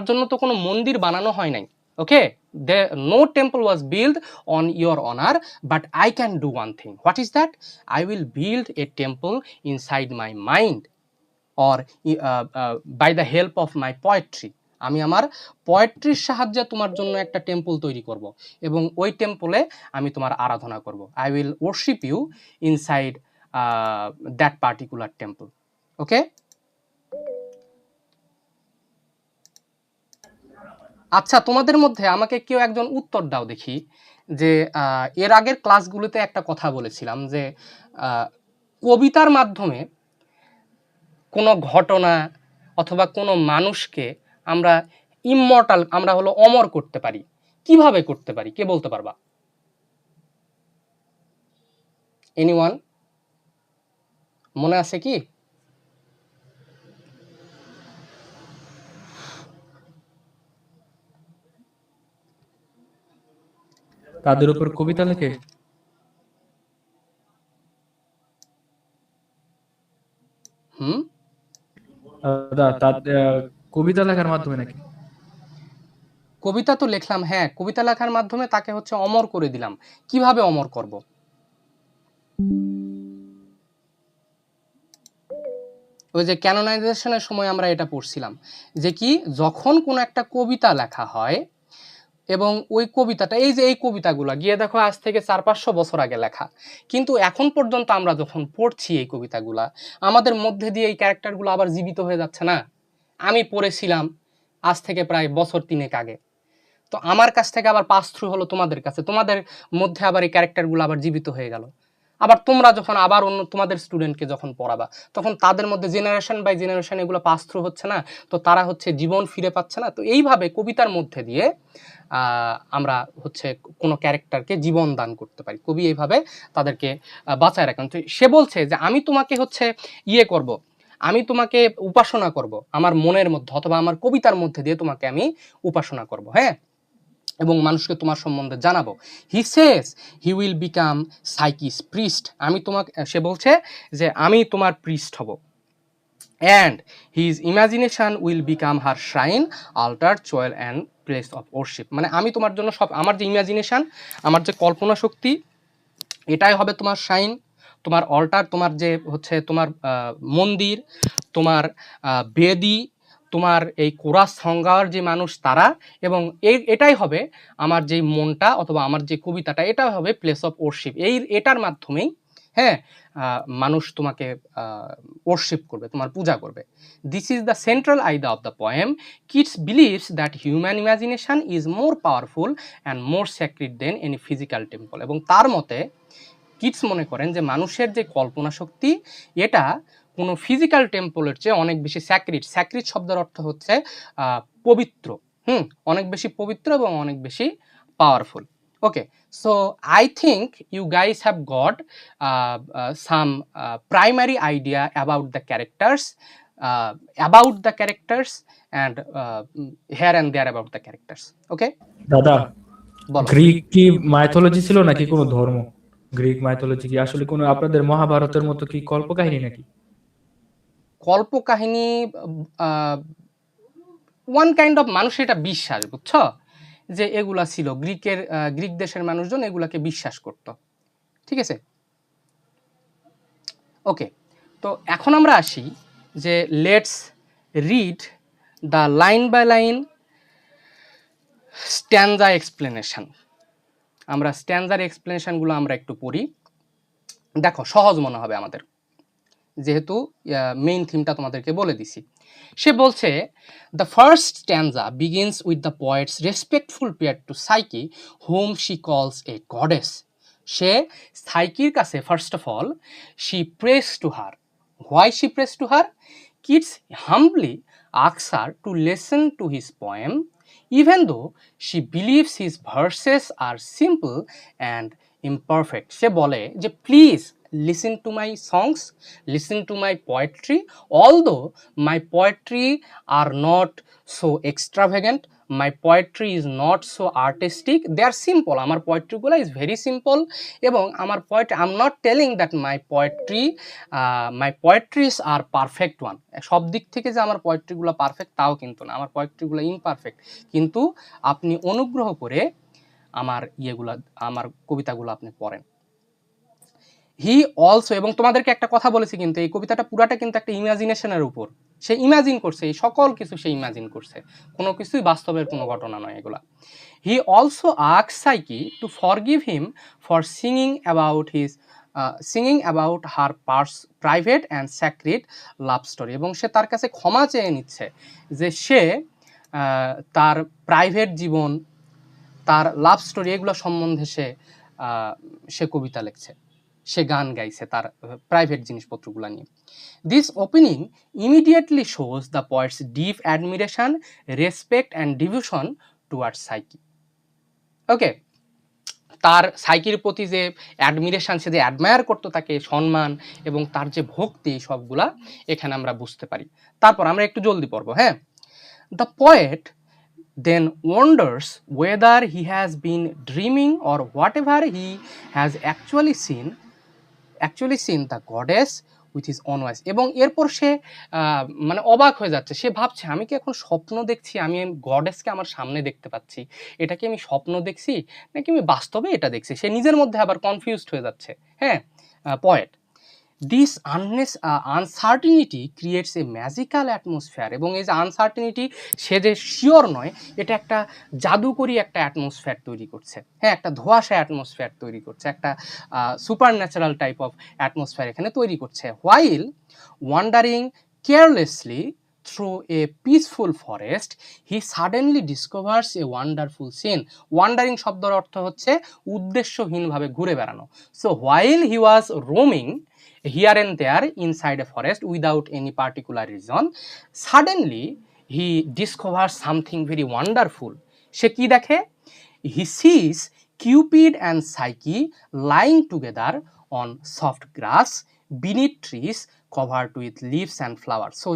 জন্য তো কোনো মন্দির বানানো হয় নাই, ওকে, no temple was built on your honor, but I can do one thing. What is that? I will build a temple inside my mind, or by the help of my poetry. আমি আমার পোয়েট্রির সাহায্যে তোমার জন্য একটা টেম্পল তৈরি করব, এবং ওই টেম্পলে আমি তোমার আরাধনা করব। I will worship you inside that particular temple. Okay, আচ্ছা, তোমাদের মধ্যে আমাকে কেউ একজন উত্তর দাও দেখি যে এর আগের ক্লাসগুলোতে একটা কথা বলেছিলাম যে কবিতার মাধ্যমে কোনো ঘটনা অথবা কোনো মানুষকে আমরা ইমমর্টাল, আমরা হলো অমর করতে পারি। কিভাবে করতে পারি, কে বলতে পারবা? এনিওয়ান, মনে আছে কি? তাদের উপর কবিতা লেখে। হুম, কবিতা লেখার মাধ্যমে নাকি? কবিতা তো লিখলাম, হ্যাঁ, কবিতা লেখার মাধ্যমে তাকে হচ্ছে অমর করে দিলাম। কিভাবে অমর করব? ওই যে ক্যানোনাইজেশনের সময় আমরা এটা পড়ছিলাম যে কি, যখন কোনো একটা কবিতা লেখা হয় এবং ওই কবিতাটা, এই যে এই কবিতাগুলো গিয়ে দেখো আজ থেকে 400-500 বছর আগে লেখা, কিন্তু এখন পর্যন্ত আমরা যখন পড়ছি এই কবিতাগুলা, আমাদের মধ্যে দিয়ে এই ক্যারেক্টারগুলো আবার জীবিত হয়ে যাচ্ছে না? আমি পড়েছিলাম আজ থেকে প্রায় বছর 3 আগে, তো আমার কাছ থেকে আবার পাস থ্রু হলো তোমাদের কাছে, তোমাদের মধ্যে আবার এই ক্যারেক্টারগুলো আবার জীবিত হয়ে গেল। আবার তোমরা যখন আবার অন্য তোমাদের স্টুডেন্টকে যখন পড়াবা, তখন তাদের মধ্যে জেনারেশন বাই জেনারেশন এগুলো পাস থ্রু হচ্ছে না, তো তারা হচ্ছে জীবন ফিরে পাচ্ছে না। তো এইভাবে কবিতার মধ্যে দিয়ে আমরা হচ্ছে কোনো ক্যারেক্টারকে জীবন দান করতে পারি। কবি এইভাবে তাদেরকে বাঁচায় রাখেন। তো সে বলছে যে আমি তোমাকে হচ্ছে ইয়ে করব, আমি তোমাকে উপাসনা করব আমার মনের মধ্যে, অথবা আমার কবিতার মধ্যে দিয়ে তোমাকে আমি উপাসনা করব, হ্যাঁ, এবং মানুষকে তোমার সম্বন্ধে জানাবো। He says he will become সাইকিস প্রিস্ট, আমি তোমাকে, সে বলছে যে আমি তোমার প্রিস্ট হব, and his imagination will become her shrine, altar, choir and place of worship. মানে আমি তোমার জন্য সব, আমার যে ইমাজিনেশন, আমার যে কল্পনা শক্তি, এটাই হবে তোমার শ্রাইন, তোমার অল্টার, তোমার যে হচ্ছে তোমার মন্দির, তোমার বেদি, তোমার এই কোরাস সংজ্ঞার যে মানুষ তারা, এবং এটাই হবে আমার যে মনটা অথবা আমার যে কবিতাটা, এটা হবে প্লেস অফ ওরশিপ। এটার মাধ্যমেই, হ্যাঁ, মানুষ তোমাকে ওরশিপ করবে, তোমার পূজা করবে। This is the central idea of the poem. Keats believes that human imagination is more powerful and more sacred than any physical temple. এবং তার মতে কিডস মনে করেন যে মানুষের যে কল্পনা শক্তি, এটা কোনো ফিজিক্যাল টেম্পলের চেয়ে অনেক বেশি স্যাক্রিড। স্যাক্রিড শব্দের অর্থ হচ্ছে পবিত্র, অনেক বেশি পবিত্র এবং অনেক বেশি powerful. Okay, so I think you guys have got some primary idea about the characters, and here and there about the characters. Okay দাদা, বলো। গ্রিক কি মাইথোলজি ছিল নাকি কোনো ধর্ম? গ্রিক মাইথোলজি কি আসলে কোনো আপনাদের মহাভারতের মতো কি কল্পকাহিনী নাকি? কল্পকাহিনী ওয়ান কাইন্ড অফ, মানুষ এটা বিশ্বাস, বুঝছো, যে এগুলা ছিল গ্রিক দেশের মানুষজন এগুলাকে বিশ্বাস করত। ঠিক আছে, ওকে। তো এখন আমরা আসি যে let's read the line by line stanza explanation. আমরা স্ট্যানজার এক্সপ্লেনেশনগুলো আমরা একটু পড়ি, দেখো সহজ মনে হবে আমাদের, যেহেতু মেইন থিমটা তোমাদেরকে বলে দিছি। সে বলছে, the first stanza begins with the poet's respectful prayer to Psyche whom she calls a goddess. সে সাইকির কাছে first of all she prays to her. Why she prays to her? Keats humbly asks her to listen to his poem even though she believes his verses are simple and imperfect. সে বলে যে please listen to my songs, listen to my poetry, although my poetry are not so extravagant, my poetry is not so artistic, they are simple. আমার পোয়েট্রিগুলো is very simple, এবং আমার poetry, I am not telling that my poetries are perfect one. সব দিক থেকে যে আমার পোয়েট্রিগুলো পারফেক্ট তাও কিন্তু না, আমার পোয়েট্রিগুলো ইমপারফেক্ট, কিন্তু আপনি অনুগ্রহ করে আমার আমার কবিতাগুলো আপনি পড়েন। হি অলসো, এবং তোমাদেরকে একটা কথা বলেছি, কিন্তু এই কবিতাটা পুরাটা কিন্তু একটা ইমাজিনেশনের উপর, সে ইমাজিন করছে, এই সকল কিছু সে ইমাজিন করছে, কোনো কিছুই বাস্তবের কোনো ঘটনা নয় এগুলা। He also asks psyche two forgive him for singing about his singing about her private and স্যাক্রিড love story, এবং সে তার কাছে ক্ষমা চেয়ে নিচ্ছে যে সে তার প্রাইভেট জীবন, তার লাভ স্টোরি এগুলো সম্বন্ধে সে কবিতা লিখছে, সে গান গাইছে তার প্রাইভেট জিনিসপত্রগুলো নিয়ে। This opening immediately shows the poet's deep admiration, respect and devotion towards Psyche. Okay, তার সাইকির প্রতি যে অ্যাডমিরেশন, সে যে অ্যাডমায়ার করতো তাকে, সম্মান এবং তার যে ভক্তি, সবগুলা এখানে আমরা বুঝতে পারি। তারপর আমরা একটু জলদি পড়বো, হ্যাঁ। The poet then wonders whether he has been dreaming or whatever he has actually seen the goddess with his own eyes, এবং এরপর সে মানে অবাক হয়ে যাচ্ছে, সে ভাবছে আমি কি এখন স্বপ্ন দেখছি, আমি গডেসকে আমার সামনে দেখতে পাচ্ছি, এটা কি আমি স্বপ্ন দেখছি নাকি আমি বাস্তবে এটা দেখছি, সে নিজের মধ্যে আবার কনফিউজড হয়ে যাচ্ছে, হ্যাঁ। Poet this uncertainty creates A magical atmosphere, এবং এই যে আনসার্টিনিটি, সে যে শিওর নয়, এটা একটা জাদুকরী একটা অ্যাটমসফিয়ার তৈরি করছে, হ্যাঁ, একটা ধোঁয়াশা অ্যাটমসফিয়ার তৈরি করছে, একটা supernatural type of atmosphere এখানে তৈরি করছে। While wandering carelessly through a peaceful forest he suddenly discovers a wonderful scene. Wandering শব্দের অর্থ হচ্ছে উদ্দেশ্যহীনভাবে ঘুরে বেড়ানো। So while he was roaming here and there inside a forest without any particular reason, suddenly he discovers something very wonderful. সে কি দেখে? He sees Cupid and Psyche lying together on soft grass beneath trees covered with leaves and flowers. So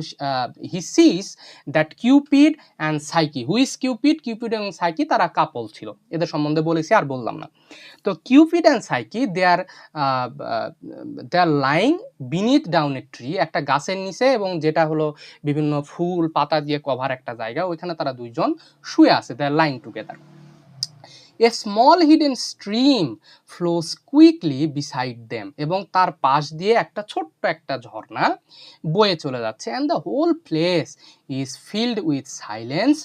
he sees that Cupid and Psyche. Who is Cupid? Cupid এবং Psyche তারা কাপল ছিল, এদের সম্বন্ধে বলেছি, আর বললাম না। তো Cupid and Psyche they are lying beneath down a tree, একটা গাছের নিচে, এবং যেটা হলো বিভিন্ন ফুল পাতা দিয়ে কভার একটা জায়গা, ওইখানে তারা দুইজন শুয়ে আছে, they are lying together. A small hidden stream flows quickly beside them, এবং তার পাশ দিয়ে একটা ছোট্ট একটা ঝর্ণা বয়ে চলে যাচ্ছে। And the whole place is filled with silence,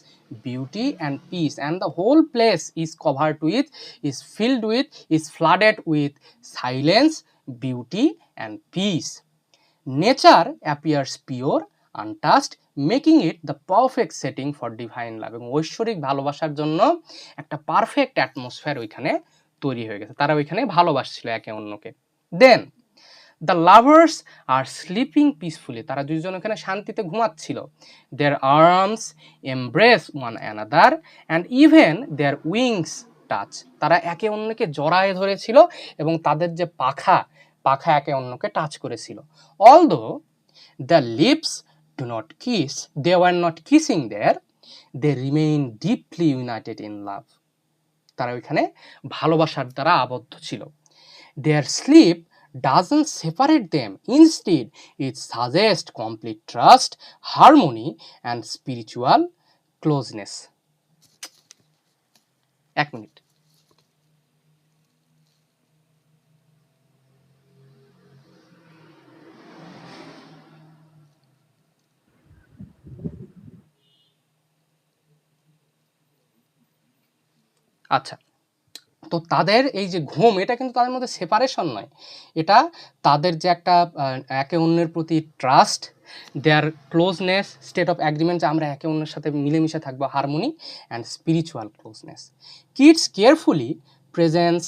beauty and peace, and the whole place is covered with, is filled with, is flooded with silence, beauty and peace. Nature appears pure, untouched, making it the perfect setting for divine love, এবং ঐশ্বরিক ভালোবাসার জন্য একটা পারফেক্ট অ্যাটমসফিয়ার ওইখানে তৈরি হয়ে গেছে, তারা ওইখানে ভালোবাসছিল একে অন্যকে। Then the lovers are sleeping peacefully, তারা দুইজন ওখানে শান্তিতে ঘুমাচ্ছিল। Their arms embrace one another and even their wings touch, তারা একে অন্যকে জড়ায়ে ধরেছিল এবং তাদের যে পাখা একে অন্যকে টাচ করেছিল। Although the lips do not kiss, they were not kissing there, they remain deeply united in love, তারা ওইখানে ভালোবাসার দ্বারা আবদ্ধ ছিল। Their sleep doesn't separate them. Instead, it suggests complete trust, harmony, and spiritual closeness. এক মিনিট। আচ্ছা, তো তাদের এই যে ঘুম, এটা কিন্তু তাদের মধ্যে সেপারেশন নয়, এটা তাদের যে একটা একে অন্যের প্রতি trust, their closeness, state of agreement, যে আমরা একে অন্যের সাথে মিলেমিশে থাকবো, harmony and spiritual closeness. Keats carefully presents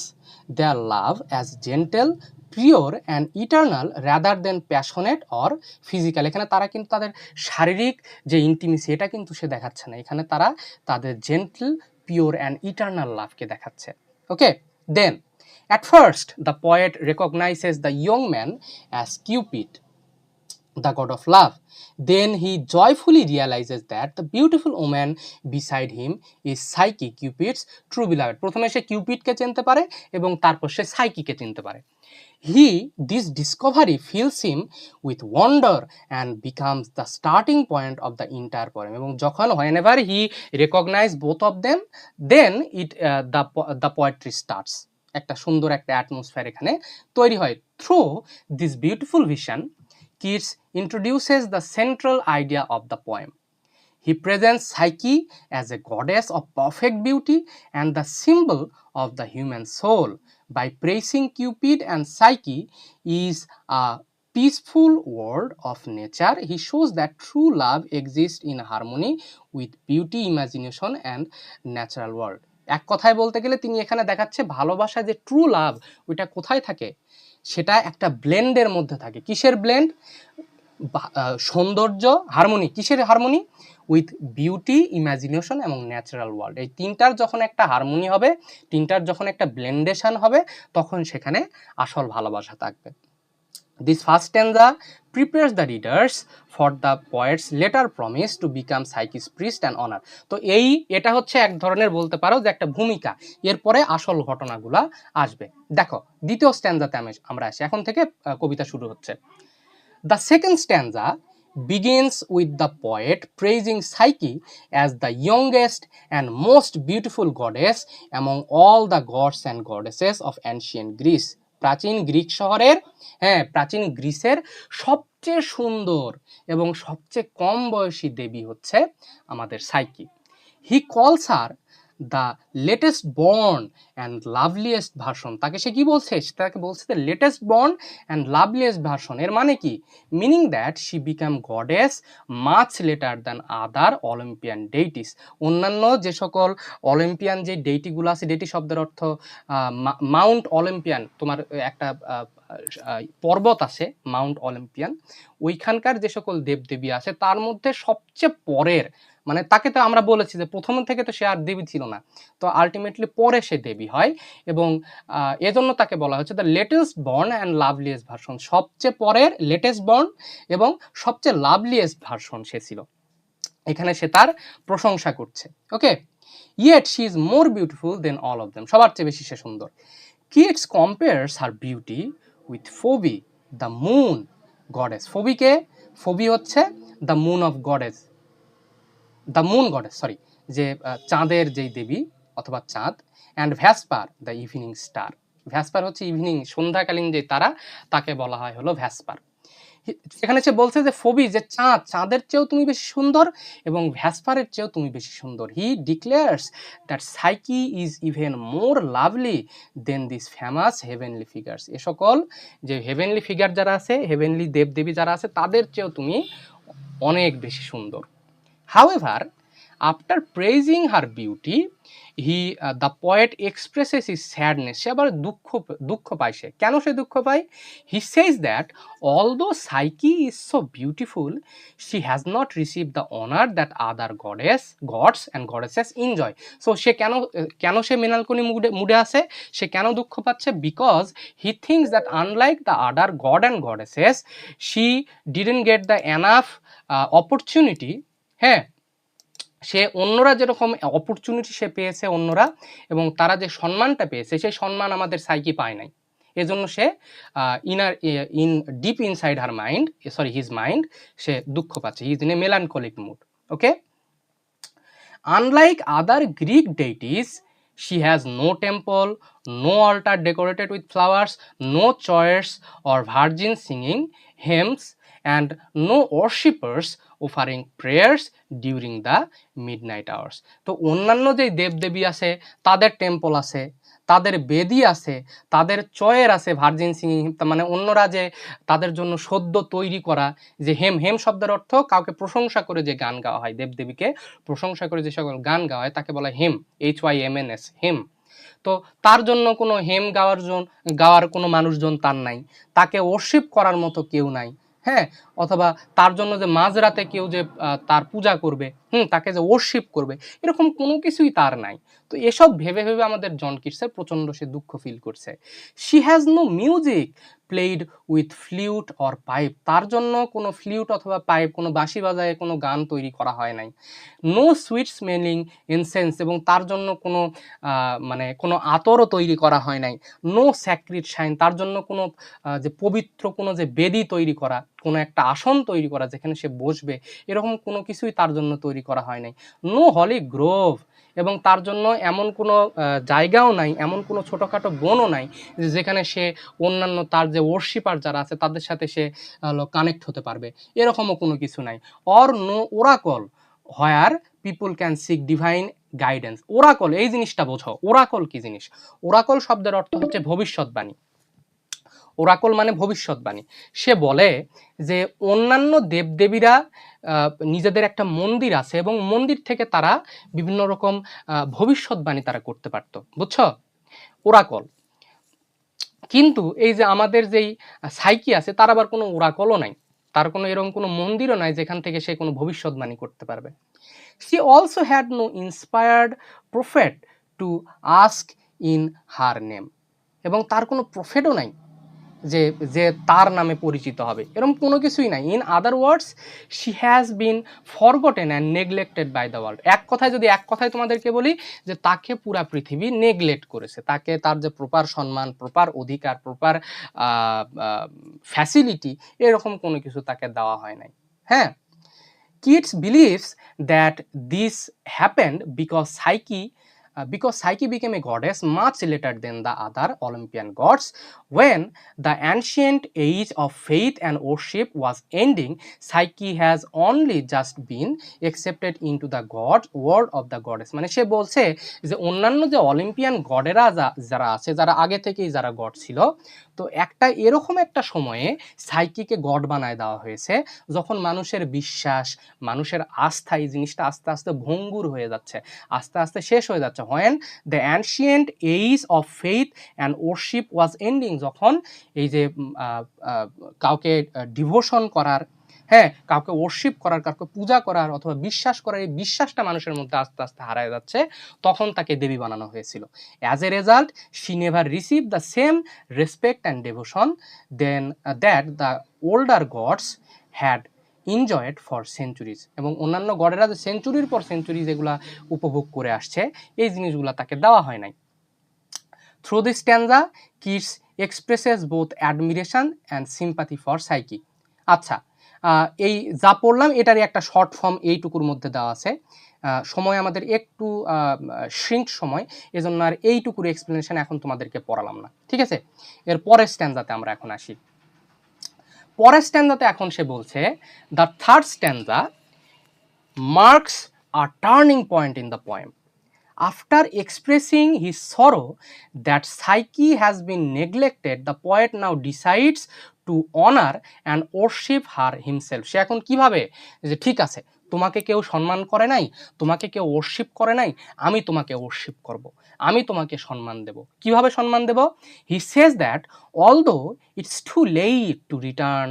their love as gentle, pure and eternal rather than passionate or physical. এখানে তারা কিন্তু তাদের শারীরিক যে ইন্টিমেসি, এটা কিন্তু সে দেখাচ্ছে না, এখানে তারা তাদের জেন্টল, পিওর অ্যান্ড ইটার্নাল লাভকে দেখাচ্ছে। Okay, then at first the poet recognizes the young man as Cupid, the god of love. Then he joyfully realizes that the beautiful woman beside him is Psyche, Cupid's true beloved. প্রথমে সে কিউপিডকে চিনতে পারে এবং তারপর সে সাইকিকে চিনতে পারে। This discovery fills him with wonder and becomes the starting point of the entire poem. এবং যখন whenever he recognize both of them, then the poetry starts. একটা সুন্দর একটা অ্যাটমসফিয়ার এখানে তৈরি হয়। Through this beautiful vision, Keats introduces the central idea of the poem. He presents Psyche as a goddess of perfect beauty and the symbol of the human soul, by praising Cupid and Psyche is a peaceful world of nature. He shows that true love exists in harmony with beauty, imagination and natural world. এক কথায় বলতে গেলে তিনি এখানে দেখাচ্ছে ভালোবাসা যে ট্রু লাভ ওইটা কোথায় থাকে, সেটা একটা ব্লেন্ডের মধ্যে থাকে। কিসের ব্লেন্ড? সৌন্দর্য, হারমোনি। কিসের হারমোনি? উইথ বিউটি, ইমাজিনেশন এবং ন্যাচারাল ওয়ার্ল্ড। এই তিনটার যখন একটা হারমোনি হবে, তিনটার যখন একটা ব্লেন্ডেশন হবে, তখন সেখানে আসল ভালোবাসা থাকবে। This first stanza prepares the readers for the poet's later promise to become Psyche's priest and honor. তো এটা হচ্ছে এক ধরনের বলতে পারো যে একটা ভূমিকা, এরপরে আসল ঘটনাগুলা আসবে। দেখো দ্বিতীয় স্ট্যান্জাতে আমরা আসি, এখন থেকে কবিতা শুরু হচ্ছে। The second stanza begins with the poet praising Psyche as the youngest and most beautiful goddess among all the gods and goddesses of ancient Greece. প্রাচীন গ্রিক শহরের, প্রাচীন গ্রিসের সবচেয়ে সুন্দর এবং সবচেয়ে কম বয়সী দেবী হচ্ছে আমাদের Psyche. He calls her the latest born and loveliest version. তাকে সে কি বলছে? তাকে বলছে the latest born and loveliest version. এর মানে কি? Meaning that she became goddess much later than other Olympian deities. অন্যান্য যে সকল অলিম্পিয়ান যে ডেইটিগুলো আছে, ডেইটি শব্দের অর্থ মাউন্ট অলিম্পিয়ান, তোমার একটা পর্বত আছে মাউন্ট অলিম্পিয়ান, ওইখানকার যে সকল দেবদেবী আছে তার মধ্যে সবচেয়ে পরের, মানে তাকে তো আমরা বলেছি যে প্রথম থেকে তো সে আর দেবী ছিল না, তো আলটিমেটলি পরে সে দেবী হয়, এবং এজন্য তাকে বলা হচ্ছে the latest born and loveliest version. সবচেয়ে পরের লেটেস্ট বর্ন এবং সবচেয়ে লাভলিয়েস্ট ভার্সন সে ছিল। এখানে সে তার প্রশংসা করছে। Okay, yet she is more beautiful than all of them. সবার চেয়ে বেশি সে সুন্দর। Keats compares her beauty with Phoebe the moon goddess. ফোবিকে, ফোবি হচ্ছে the moon of goddess, the moon goddess, sorry, যে চাঁদের যেই দেবী অথবা চাঁদ, and Vesper the evening star. Vesper হচ্ছে ইভিনিং, সন্ধ্যাকালীন যে তারা, তাকে বলা হয় হলো ভ্যাসপার। সেখানে সে বলছে যে ফোবি, যে চাঁদ, চাঁদের চেয়েও তুমি বেশি সুন্দর এবং ভ্যাসপারের চেয়েও তুমি বেশি সুন্দর। He declares that Psyche is even more lovely than this famous heavenly figures. এ সকল যে হেভেনলি ফিগার যারা আছে, হেভেনলি দেবদেবী যারা আছে, তাদের চেয়েও তুমি অনেক বেশি সুন্দর। However, after praising her beauty, the poet expresses his sadness. সে আবার দুঃখ পায়। সে কেন সে দুঃখ পায়? He says that although Psyche is so beautiful, she has not received the honor that other gods and goddesses enjoy. So সে কেন সে মেলানকোলি মুডে আছে? সে কেন দুঃখ পাচ্ছে? Because he thinks that unlike the other god and goddesses, she didn't get the enough opportunity, সে অন্যরা যেরকম অপরচুনিটি সে পেয়েছে অন্যরা, এবং তারা যে সম্মানটা পেয়েছে সেই সম্মান আমাদের সাইকি পায় নাই। এজন্য সে deep inside her mind, his mind, সে দুঃখ পাচ্ছে। He is in a melancholic mood. Okay, unlike other Greek deities, she has no temple, no altar decorated with flowers, no choirs or virgins singing hymns, and no worshippers offering prayers during the midnight hours. তো অন্যান্য যে দেবদেবী আছে তাদের টেম্পল আছে, তাদের বেদি আছে, তাদের চয়ের আছে, ভার্জিন সিঙ্গিং, মানে অন্যরা যে তাদের জন্য সদ্য তৈরি করা যে হেম শব্দের অর্থ কাউকে প্রশংসা করে যে গান গাওয়া হয়, দেবদেবীকে প্রশংসা করে যে সকল গান গাওয়া হয় তাকে বলা হয় হেম, HYMNS, হেম। তো তার জন্য কোনো হেম গাওয়ার কোনো মানুষজন তার নাই, তাকে ওরশিপ করার মতো কেউ নাই, অথবা তার জন্য যে মাঝরাতে কেউ যে তার পূজা করবে, তাকে যে ওরশিপ করবে, এরকম কোনো কিছুই তার নাই। তো এসব ভেবে ভেবে আমাদের জন কিটসের প্রচণ্ড সে দুঃখ ফিল করছে। She has no music played with flute or pipe. তার জন্য কোনো ফ্লিউট অথবা পাইপ, কোনো বাঁশি বাজায় কোনো গান তৈরি করা হয় নাই। নো সুইট স্মেলিং ইনসেন্স, এবং তার জন্য কোনো মানে কোনো আতরও তৈরি করা হয় নাই। নো স্যাক্রিড শাইন, তার জন্য কোনো যে পবিত্র কোনো যে বেদি তৈরি করা, কোনো একটা আসন তৈরি করা যেখানে সে বসবে, এরকম কোনো কিছুই তার জন্য তৈরি করা হয় নাই। নো হলি গ্রোভ, এবং তার জন্য এমন কোনো জায়গাও নাই, এমন কোনো ছোটোখাটো বনও নাই যেখানে সে অন্যান্য তার যে ওরশিপার যারা আছে তাদের সাথে সে কানেক্ট হতে পারবে, এরকমও কোনো কিছু নাই। Or no oracle where people can seek divine guidance. Oracle এই জিনিসটা বোঝো, ওরাকল কি জিনিস? ওরাকল শব্দের অর্থ হচ্ছে ভবিষ্যৎবাণী। ওরাকল মানে ভবিষ্যৎবাণী। সে বলে যে অন্যান্য দেবদেবীরা নিজেদের একটা মন্দির আছে এবং মন্দির থেকে তারা বিভিন্ন রকম ভবিষ্যৎবাণী তারা করতে পারত, বুঝছো? ওরাকল। কিন্তু এই যে আমাদের যেই সাইকি আছে তার আবার কোনো ওরাকলও নাই, তার কোনো এরকম কোনো মন্দিরও নাই যেখান থেকে সে কোনো ভবিষ্যৎবাণী করতে পারবে। She also had no inspired prophet to ask in her name, এবং তার কোনো প্রফেটও নাই যে যে তার নামে পরিচিত হবে, এরকম কোনো কিছুই নাই। In other words, she has been forgotten and neglected by the world. এক কথায় তোমাদেরকে বলি যে তাকে পুরা পৃথিবী নেগলেক্ট করেছে, তাকে তার যে প্রপার সম্মান, প্রপার অধিকার, প্রপার ফ্যাসিলিটি, এরকম কোনো কিছু তাকে দেওয়া হয় নাই। হ্যাঁ, Keats believes that this happened because Psyche became a goddess much later than the other Olympian gods. When the ancient age of faith and worship was ending, Psyche has only just been accepted into the world of the goddess. মানে সে বলছে যে অন্যান্য যে অলিম্পিয়ান গডেরা যারা আছে, যারা আগে থেকেই যারা গড ছিল, তো এরকম একটা সময়ে সাইকিকে গড বানায় দেওয়া হয়েছে যখন মানুষের বিশ্বাস, মানুষের আস্থা, এই জিনিসটা আস্তে আস্তে ভঙ্গুর হয়ে যাচ্ছে, আস্তে আস্তে শেষ হয়ে যাচ্ছে। When the ancient age of faith and worship was ending, যখন এই যে কাউকে ডিভোশন করার, হ্যাঁ, কাউকে ওরশিপ করার, কাউকে পূজা করার অথবা বিশ্বাস করার, এই বিশ্বাসটা মানুষের মধ্যে আস্তে আস্তে হারায় যাচ্ছে, তখন তাকে দেবী বানানো হয়েছিল। As a result she never receive the same respect and devotion than that the older gods had enjoyed for centuries. এবং অন্যান্য গডেরা যে সেঞ্চুরির পর সেঞ্চুরিজ এগুলা উপভোগ করে আসছে, এই জিনিসগুলো তাকে দেওয়া হয় নাই। Through this stanza Keats expresses both admiration and sympathy for Psyche. আচ্ছা, এই যা পড়লাম এটারই একটা শর্ট ফর্ম এইটুকুর মধ্যে দেওয়া আছে। সময় আমাদের একটু শ্রিঙ্ক সময়, এজন্য আর এইটুকুর এক্সপ্লেনেশন এখন তোমাদেরকে পড়ালাম না, ঠিক আছে? এর পরের স্ট্যান্জাতে আমরা এখন আসি। পরের স্ট্যান্জাতে এখন সে বলছে, the third স্ট্যান্জা marks a turning point in the poem. After expressing his sorrow that Psyche has been neglected, the poet now decides to honor and worship her himself. সে এখন কিভাবে যে ঠিক আছে, তোমাকে কেউ সম্মান করে নাই, তোমাকে কেউ ওরশিপ করে নাই, আমি তোমাকে ওরশিপ করব, আমি তোমাকে সম্মান দেব। কিভাবে সম্মান দেব? He says that although it's too late to return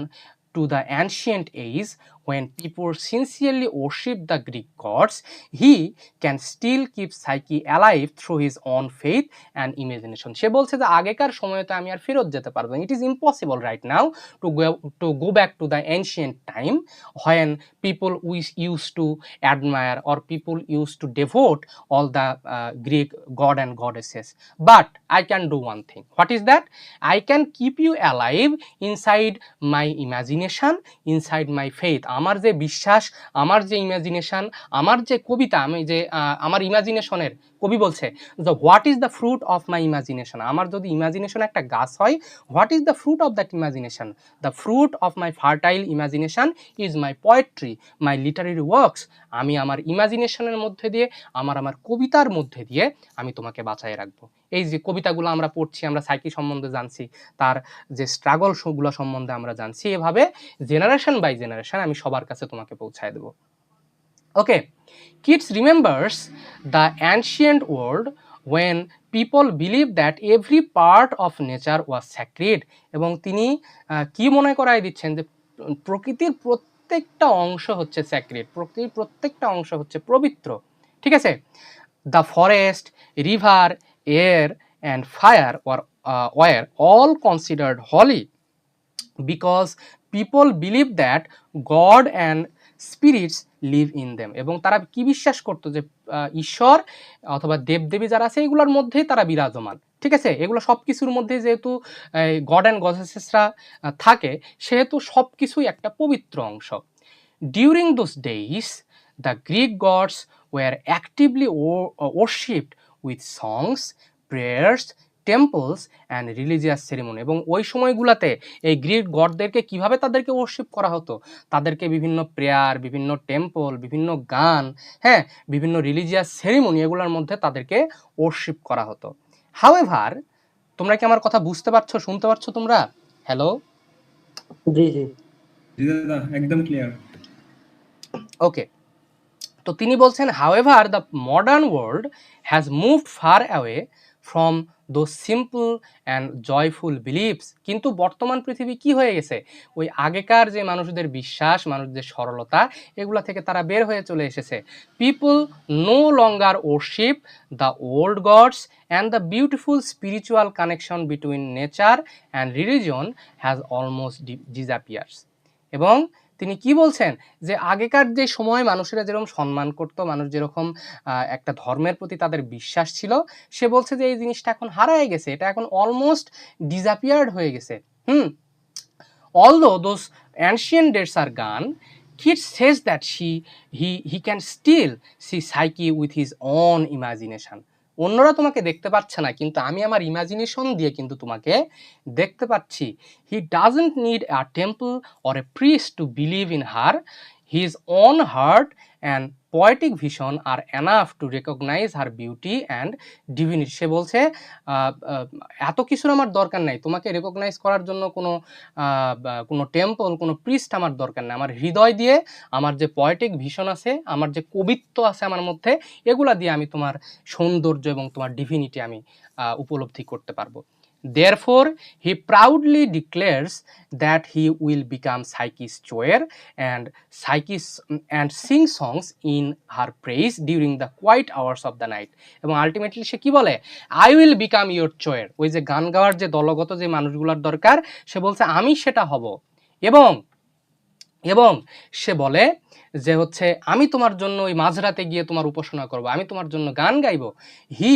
to the ancient age when people sincerely worship the Greek gods, he can still keep Psyche alive through his own faith and imagination. সে বলছে যে আগেকার সময়তে আমি আর ফেরত যেতে পারবো না। It is impossible right now to go back to the ancient time when people used to admire or people used to devote all the Greek god and goddesses. But I can do one thing. What is that? I can keep you alive inside my imagination, inside my faith. আমার যে বিশ্বাস, আমার যে ইমাজিনেশন, আমার যে কবিতা, আমি যে আমার ইমাজিনেশনের, কবি বলছে যে what is the fruit of my imagination. আমার যদি ইমাজিনেশন একটা গাছ হয়, what is the fruit of that imagination? The fruit of my fertile imagination is my poetry, my literary works. আমি আমার ইমাজিনেশনের মধ্যে দিয়ে, আমার কবিতার মধ্যে দিয়ে আমি তোমাকে বাঁচায় রাখবো। এই যে কবিতাগুলো আমরা পড়ছি, আমরা সাইকি সম্বন্ধে জানছি, তার যে স্ট্রাগলগুলো সম্বন্ধে আমরা জানছি, এভাবে জেনারেশন বাই জেনারেশন আমি সবার কাছে তোমাকে পৌঁছায় দেব। ওকে, Keats remembers the ancient world when people believed that every part of nature was sacred. এবং তিনি কি মনে করায় দিচ্ছেন যে প্রকৃতির প্রত্যেকটা অংশ হচ্ছে স্যাক্রেড, প্রকৃতির প্রত্যেকটা অংশ হচ্ছে পবিত্র, ঠিক আছে? The forest, river, air and fire were all considered holy because people believe that God and spirits live in them. এবং তারা কি বিশ্বাস করতো যে ঈশ্বর অথবা দেবদেবী যারা আছে এগুলোর মধ্যেই তারা বিরাজমান, ঠিক আছে? এগুলো সব কিছুর মধ্যে যেহেতু গড অ্যান্ড গডেসেসরা থাকে, সেহেতু সব কিছুই একটা পবিত্র অংশ। During those days, the Greek gods were actively worshipped with songs, prayers, temples and religious ceremony. এবং ওই সময়গুলোতে এই গ্রিক গডদেরকে কিভাবে তাদেরকে ওয়ার্শিপ করা হতো, তাদেরকে বিভিন্ন প্রেয়ার, বিভিন্ন টেম্পল, বিভিন্ন গান, হ্যাঁ, বিভিন্ন রিলিজিয়াস সেরিমনি এগুলোর মধ্যে তাদেরকে ওয়ার্শিপ করা হতো। হাউএভার, তোমরা কি আমার কথা বুঝতে পারছো, শুনতে পারছো তোমরা? হ্যালো, জি জি। জি দাদা একদম ক্লিয়ার। ওকে। তো তিনি বলছেন, however the modern world has moved far away from those simple and joyful believes. কিন্তু বর্তমান পৃথিবী কি হয়ে গেছে, ওই আগেকার যে মানুষদের বিশ্বাস, মানুষদের সরলতা, এগুলা থেকে তারা বের হয়ে চলে এসেছে। People no longer worship the old gods and the beautiful spiritual connection between nature and religion has almost disappears. এবং তিনি কি বলছেন, যে আগেকার যে সময় মানুষেরা যেরকম সম্মান করতো, মানুষ যেরকম একটা ধর্মের প্রতি তাদের বিশ্বাস ছিল, সে বলছে যে এই জিনিসটা এখন হারায় গেছে, এটা এখন অলমোস্ট ডিসঅ্যাপিয়ার্ড হয়ে গেছে। Although those ancient dates are gone, Keats says that he can still see Psyche with his own imagination. অন্যরা তোমাকে দেখতে পাচ্ছে না, কিন্তু আমি আমার ইমাজিনেশন দিয়ে কিন্তু তোমাকে দেখতে পাচ্ছি। He doesn't need a temple or a priest to believe in her. His own heart and poetic vision are enough to recognize her beauty and divinity. সে বলছে এত কিছুর আমার দরকার নাই, তোমাকে রেকগনাইজ করার জন্য কোনো টেম্পল, কোনো প্রিস্ট আমার দরকার নেই। আমার হৃদয় দিয়ে, আমার যে পয়েটিক ভিশন আছে, আমার যে কবিত্ব আছে আমার মধ্যে, এগুলা দিয়ে আমি তোমার সৌন্দর্য এবং তোমার ডিভিনিটি আমি উপলব্ধি করতে পারবো। Therefore, he proudly declares that he will become Psyche's choir and sing songs in her praise during the quiet hours of the night. এবং আলটিমেটলি সে কি বলে, I will become your choir। ওই যে গান গাওয়ার যে দলগত যে মানুষগুলোর দরকার, সে বলছে আমি সেটা হব। এবং এবং সে বলে যে হচ্ছে আমি তোমার জন্য ওই মাঝরাতে গিয়ে তোমার উপাসনা করব, আমি তোমার জন্য গান গাইব। হি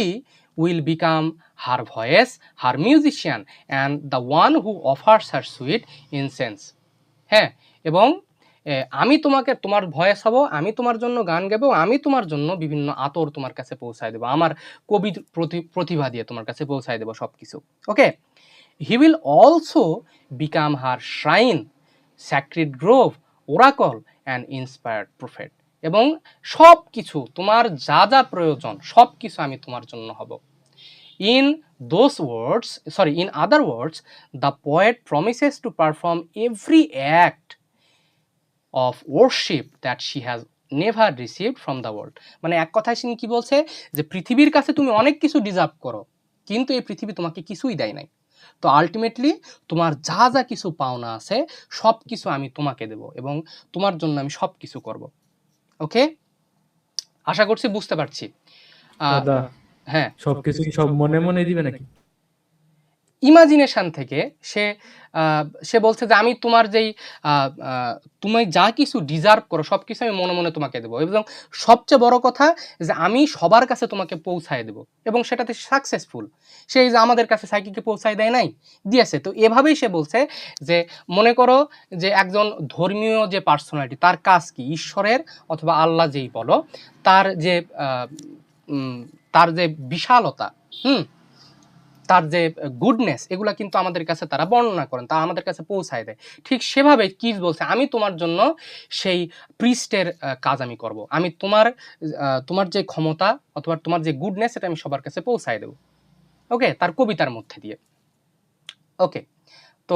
will become her voice, her musician, and the one who offers her sweet incense. হ্যাঁ, এবং আমি তোমাকে, তোমার ভয়েস হব, আমি তোমার জন্য গান গাবো, আমি তোমার জন্য বিভিন্ন আতর তোমার কাছে পৌঁছায় দেবো, আমার কবির প্রতিভা দিয়ে তোমার কাছে পৌঁছায় দেবো সব কিছু। Okay, he will also become her shrine, sacred grove, oracle and inspired prophet. এবং সব কিছু, তোমার যা যা প্রয়োজন সব কিছু আমি তোমার জন্য হব। In other words, the poet promises to perform every act of worship that she has never received from the world. মানে এক কথায় তিনি কি বলছে, যে পৃথিবীর কাছে তুমি অনেক কিছু ডিজার্ভ করো, কিন্তু এই পৃথিবী তোমাকে কিছুই দেয় নাই। তো আলটিমেটলি তোমার যা যা কিছু পাওনা আছে সব কিছু আমি তোমাকে দেব, এবং তোমার জন্য আমি সব কিছু করব। ওকে, আশা করছি বুঝতে পারছি। দাদা হ্যাঁ, সবকিছু কি সব মনে মনে দিবে নাকি? ইমাজিনেশন থেকে সে বলছে যে আমি তোমার যেই তুমি যা কিছু ডিজার্ভ করো সব কিছু আমি মনে মনে তোমাকে দেবো, এবং সবচেয়ে বড় কথা যে আমি সবার কাছে তোমাকে পৌঁছায় দেবো, এবং সেটাতে সাকসেসফুল। সেই যে আমাদের কাছে সাইকিকে পৌঁছায় দেয় নাই, দিয়েছে। তো এভাবেই সে বলছে যে মনে করো যে একজন ধর্মীয় যে পার্সোনালিটি, তার কাজ কি, ঈশ্বরের অথবা আল্লাহ যেই বলো, তার যে বিশালতা, তার যে গুডনেস, এগুলা কিন্তু আমাদের কাছে তারা বর্ণনা করেন, তা আমাদের কাছে পৌঁছায় দেয়। ঠিক সেভাবে কিস বলছে, আমি তোমার জন্য সেই প্রিস্টের কাজ আমি করব, আমি তোমার যে ক্ষমতা অথবা তোমার যে গুডনেস, এটা আমি সবার কাছে পৌঁছায় দেব। ওকে, তার কবিতার মধ্যে দিয়ে। ওকে, তো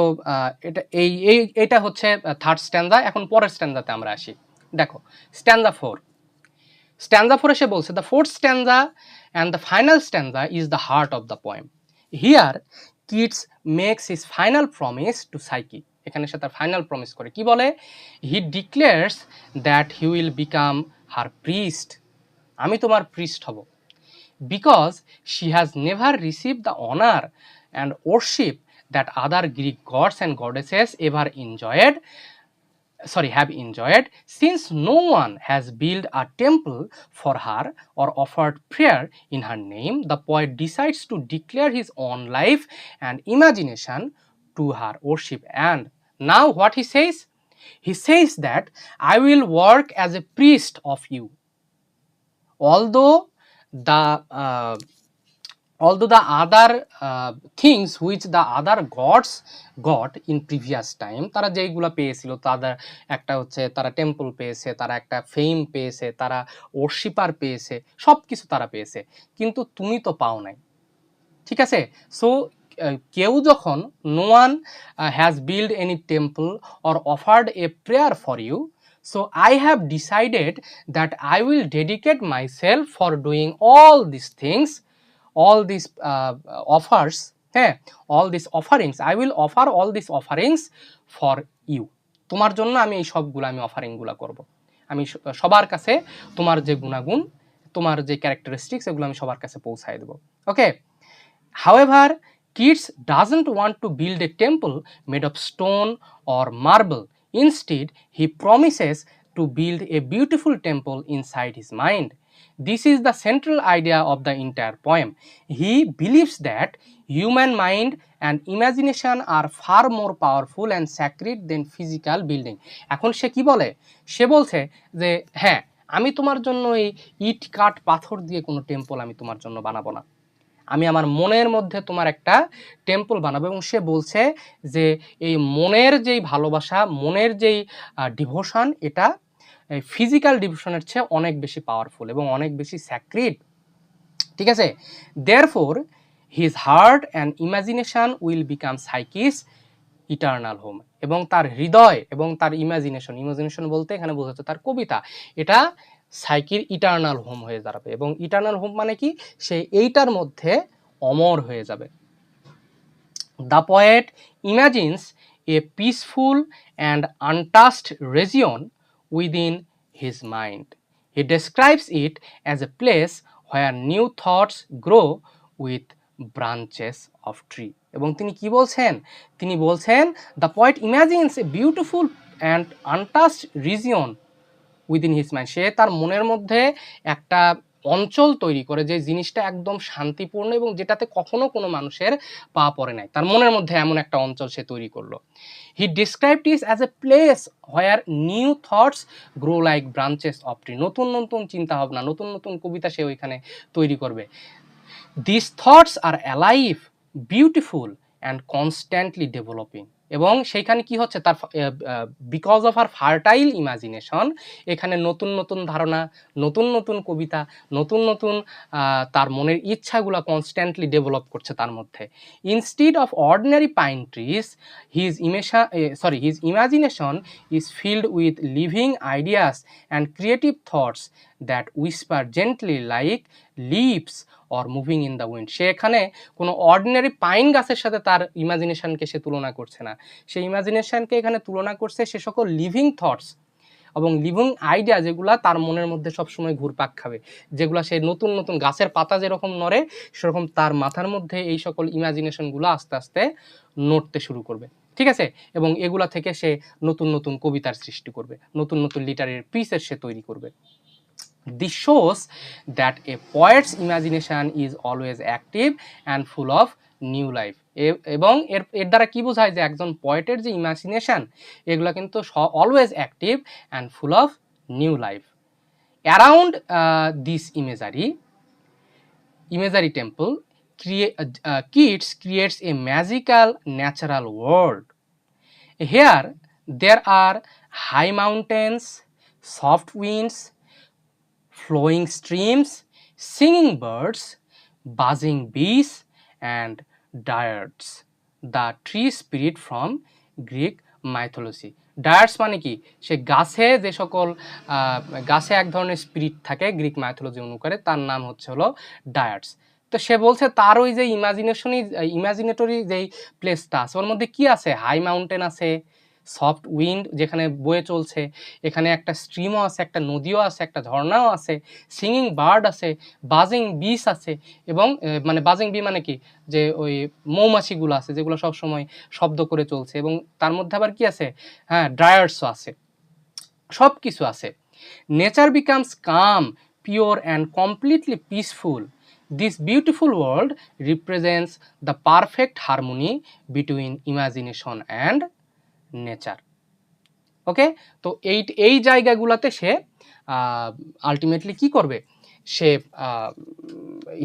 এটা হচ্ছে থার্ড স্ট্যান্জা। এখন পরের স্ট্যান্জাতে আমরা আসি। দেখো, স্ট্যান্জা 4 এসে বলছে, the fourth স্ট্যান্জা and the final স্ট্যান্জা is the heart of the poem. Here Keats makes his final promise to Psyche. এখানে সে তার ফাইনাল প্রমিস করে, কি বলে, he declares that he will become her priest, আমি তোমার প্রিস্ট হব, because she has never received the honor and worship that other Greek gods and goddesses have enjoyed, since no one has built a temple for her or offered prayer in her name. The poet decides to declare his own life and imagination to her worship. And now what he says? He says that I will work as a priest of you, although although the other things which the other gods got in previous time, তারা যেইগুলা পেয়েছিল, তাদের একটা হচ্ছে তারা টেম্পল পেয়েছে, তারা একটা ফেম পেয়েছে, তারা ওরশিপার পেয়েছে, সব কিছু তারা পেয়েছে, কিন্তু তুমি তো পাও নাই। ঠিক আছে? সো কেউ যখন no one has build any temple or offered a prayer for you, so I have decided that I will dedicate my self for doing all this things, all these offers, হ্যাঁ, all these offerings, I will offer all these offerings for you, তোমার জন্য আমি এই সবগুলো আমি অফারিংগুলো করব, আমি সবার কাছে তোমার যে গুণাগুণ, তোমার যে ক্যারেক্টারিস্টিক্স, এগুলো আমি সবার কাছে পৌঁছায় দেবো। ওকে, however, Keats doesn't want to build a temple made of stone or marble. Instead, he promises to build a beautiful temple inside his mind. This is the central idea of the entire poem. He believes that human mind and imagination are far more powerful and sacred than physical building. এখন সে কি বলে? সে বলছে যে হ্যাঁ, আমি তোমার জন্য এই ইট কাঠ পাথর দিয়ে কোনো টেম্পল আমি তোমার জন্য বানাবো না, আমি আমার মনের মধ্যে তোমার একটা টেম্পল বানাবো। এবং সে বলছে যে এই মনের যেই ভালোবাসা, মনের যেই ডিভোশন, এটা ফিজিক্যাল ডিভোশনের চেয়ে অনেক বেশি পাওয়ারফুল এবং অনেক বেশি স্যাক্রিড। ঠিক আছে? Therefore his heart and imagination will become সাইকিস ইটার্নাল হোম, এবং তার হৃদয় এবং তার ইমাজিনেশন বলতে এখানে বোঝাচ্ছে তার কবিতা, এটা সাইকির ইটার্নাল হোম হয়ে দাঁড়াবে। এবং ইটার্নাল হোম মানে কি? সে এইটার মধ্যে অমর হয়ে যাবে। The poet imagines a peaceful and untouched region within his mind. He describes it as a place where new thoughts grow with branches of tree. এবং তিনি কি বলছেন? তিনি বলছেন the poet imagines a beautiful and untouched region within his mind. সে তার মনের মধ্যে একটা অঞ্চল তৈরি করে, যে জিনিসটা একদম শান্তিপূর্ণ এবং যেটাতে কখনো কোনো মানুষের পা পড়ে নাই, তার মনের মধ্যে এমন একটা অঞ্চল সে তৈরি করলো। He described it as a place where new thoughts grow like branches of tree. নতুন নতুন চিন্তা ভাবনা, নতুন নতুন কবিতা সে ওইখানে তৈরি করবে। These thoughts are alive, beautiful and constantly developing. এবং সেইখানে কি হচ্ছে? তার because of her fertile imagination, এখানে নতুন নতুন ধারণা, নতুন নতুন কবিতা, নতুন নতুন তার মনের ইচ্ছাগুলো কনস্ট্যান্টলি ডেভেলপ করছে তার মধ্যে। Instead of ordinary pine trees, his imagination is filled with living ideas and creative thoughts that whisper gently like leaves or moving in the wind. সে এখানে কোনো অর্ডিনারি পাইন গাছের সাথে তার ইমাজিনেশনকে সে তুলনা করছে না, সে ইমাজিনেশনকে এখানে তুলনা করছে সে সকল লিভিং থটস এবং লিভিং আইডিয়া, যেগুলা তার মনের মধ্যে সবসময় ঘুরপাক খাবে, যেগুলো সে নতুন নতুন গাছের পাতা যেরকম নড়ে, সেরকম তার মাথার মধ্যে এই সকল ইমাজিনেশনগুলো আস্তে আস্তে নড়তে শুরু করবে। ঠিক আছে? এবং এগুলা থেকে সে নতুন নতুন কবিতার সৃষ্টি করবে, নতুন নতুন লিটারেরি পিসের সে তৈরি করবে। This shows that a poet's imagination is always active and full of new life. এবং এর দ্বারা কি বোঝায়? যে একজন পোয়েটের যে ইমাজিনেশন, এগুলো কিন্তু always active and full of new life. Around this imagery temple, Keats creates a magical natural world. Here there are high mountains, soft winds, flowing streams, singing birds, buzzing bees and dryads, the tree spirit from Greek mythology. ডায়ার্স মানে কি? সে গাছে যে সকল গাছে এক ধরনের স্পিরিট থাকে গ্রিক মাইথোলজি অনুসারে, তার নাম হচ্ছে হলো ডায়ার্স। তো সে বলছে তার ওই যে ইমাজিনেটরি যেই প্লেসটা আছে, ওর মধ্যে কি আছে? হাই মাউন্টেন আছে, সফট উইন্ড যেখানে বয়ে চলছে, এখানে একটা স্ট্রিমও আছে, একটা নদীও আছে, একটা ঝর্ণাও আছে, সিঙ্গিং বার্ড আছে, বাজিং বিস আছে। এবং মানে বাজিং বি মানে কি? যে ওই মৌমাছিগুলো আছে যেগুলো সবসময় শব্দ করে চলছে। এবং তার মধ্যে আবার কি আছে? হ্যাঁ, ড্রায়ার্সও আছে, সব কিছু আছে। Nature becomes calm, pure and completely peaceful. This beautiful world represents the perfect harmony between imagination and nature. Okay, তো এই জায়গাগুলোতে সে আলটিমেটলি কি করবে? সে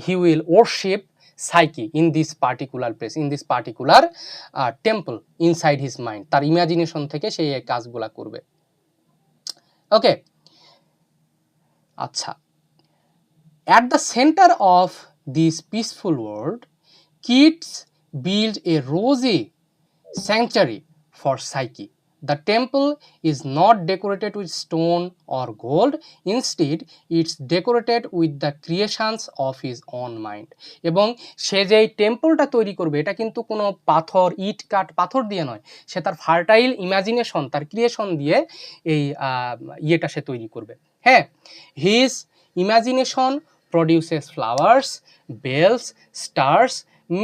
he will worship psyche in this particular place, in this particular temple inside his mind. তার ইমাজিনেশন থেকে সেই এই কাজগুলা করবে। ওকে, আচ্ছা, at the center of this peaceful world, kids build a rosy sanctuary for Psyche. The temple is not decorated with stone or gold. Instead, it's decorated with the creations of his own mind. এবং সে যে টেম্পলটা তৈরি করবে এটা কিন্তু কোনো পাথর, ইট কাঠ পাথর দিয়ে নয়, সে তার ফার্টাইল ইমাজিনেশন, তার ক্রিয়েশন দিয়ে এই ইয়েটা সে তৈরি করবে। হ্যাঁ, his imagination produces flowers, bells, stars,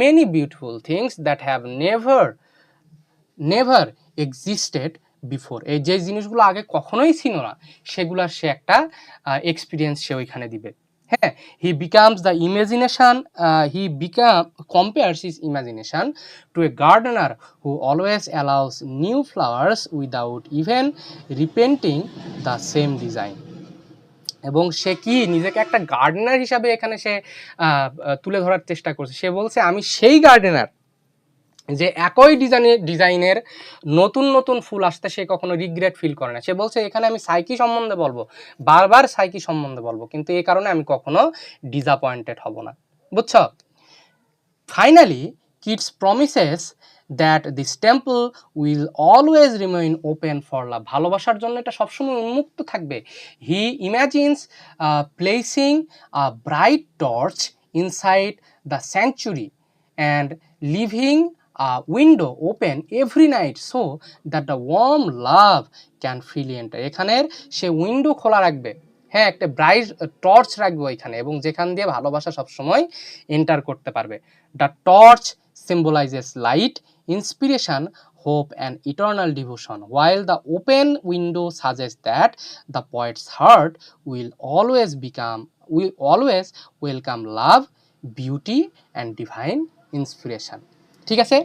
many beautiful things that have never existed before. এই যে জিনিসগুলো আগে কখনোই ছিল না সেগুলার সে একটা এক্সপিরিয়েন্স সে ওইখানে দিবে। হ্যাঁ, he becomes the imagination, compares his imagination to a gardener who always allows new flowers without even repainting the same design. এবং সে কি নিজেকে একটা গার্ডেনার হিসাবে এখানে সে তুলে ধরার চেষ্টা করছে। সে বলছে আমি সেই গার্ডেনার যে একই ডিজাইনের নতুন নতুন ফুল আসতে সে কখনো রিগ্রেট ফিল করে না। সে বলছে এখানে আমি সাইকি সম্বন্ধে বলবো, বারবার সাইকি সম্বন্ধে বলবো, কিন্তু এই কারণে আমি কখনো ডিসঅ্যাপয়েন্টেড হব না। বুঝছো? Finally Keats promises that this temple will always remain open for love. ভালোবাসার জন্য এটা সবসময় উন্মুক্ত থাকবে। He imagines placing a bright torch inside the sanctuary and leaving a window open every night so that the warm love can freely enter. এখানের সে উইন্ডো খোলা রাখবে, হ্যাঁ, একটা ব্রাইট টর্চ রাখবে ওইখানে, এবং যেখান দিয়ে ভালোবাসা সবসময় এন্টার করতে পারবে। The torch symbolizes light, inspiration, hope, and eternal devotion, while the open window suggests that the poet's heart will always welcome love, beauty, and divine inspiration. ঠিক আছে?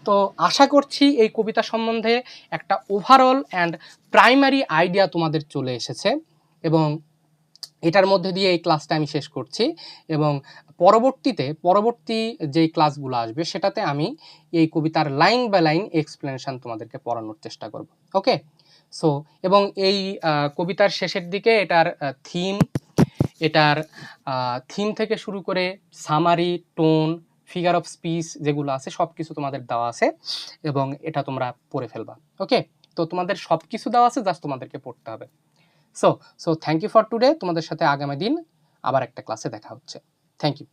তো আশা করছি এই কবিতা সম্বন্ধে একটা ওভারঅল অ্যান্ড প্রাইমারি আইডিয়া তোমাদের চলে এসেছে, এবং এটার মধ্যে দিয়ে এই ক্লাসটা আমি শেষ করছি, এবং পরবর্তী যেই ক্লাসগুলো আসবে সেটাতে আমি এই কবিতার লাইন বাই লাইন এক্সপ্লেনেশন তোমাদেরকে পড়ানোর চেষ্টা করব। ওকে, সো এবং এই কবিতার শেষের দিকে এটার থিম থেকে শুরু করে summary, tone, figure of speech যেগুলো আছে সব কিছু তোমাদের দেওয়া আছে, এবং এটা তোমরা পড়ে ফেলবা। ওকে, তো তোমাদের সব কিছু দেওয়া আছে, জাস্ট তোমাদেরকে পড়তে হবে। So thank you for today. তোমাদের সাথে আগামী দিন আবার একটা ক্লাসে দেখা হচ্ছে। Thank you.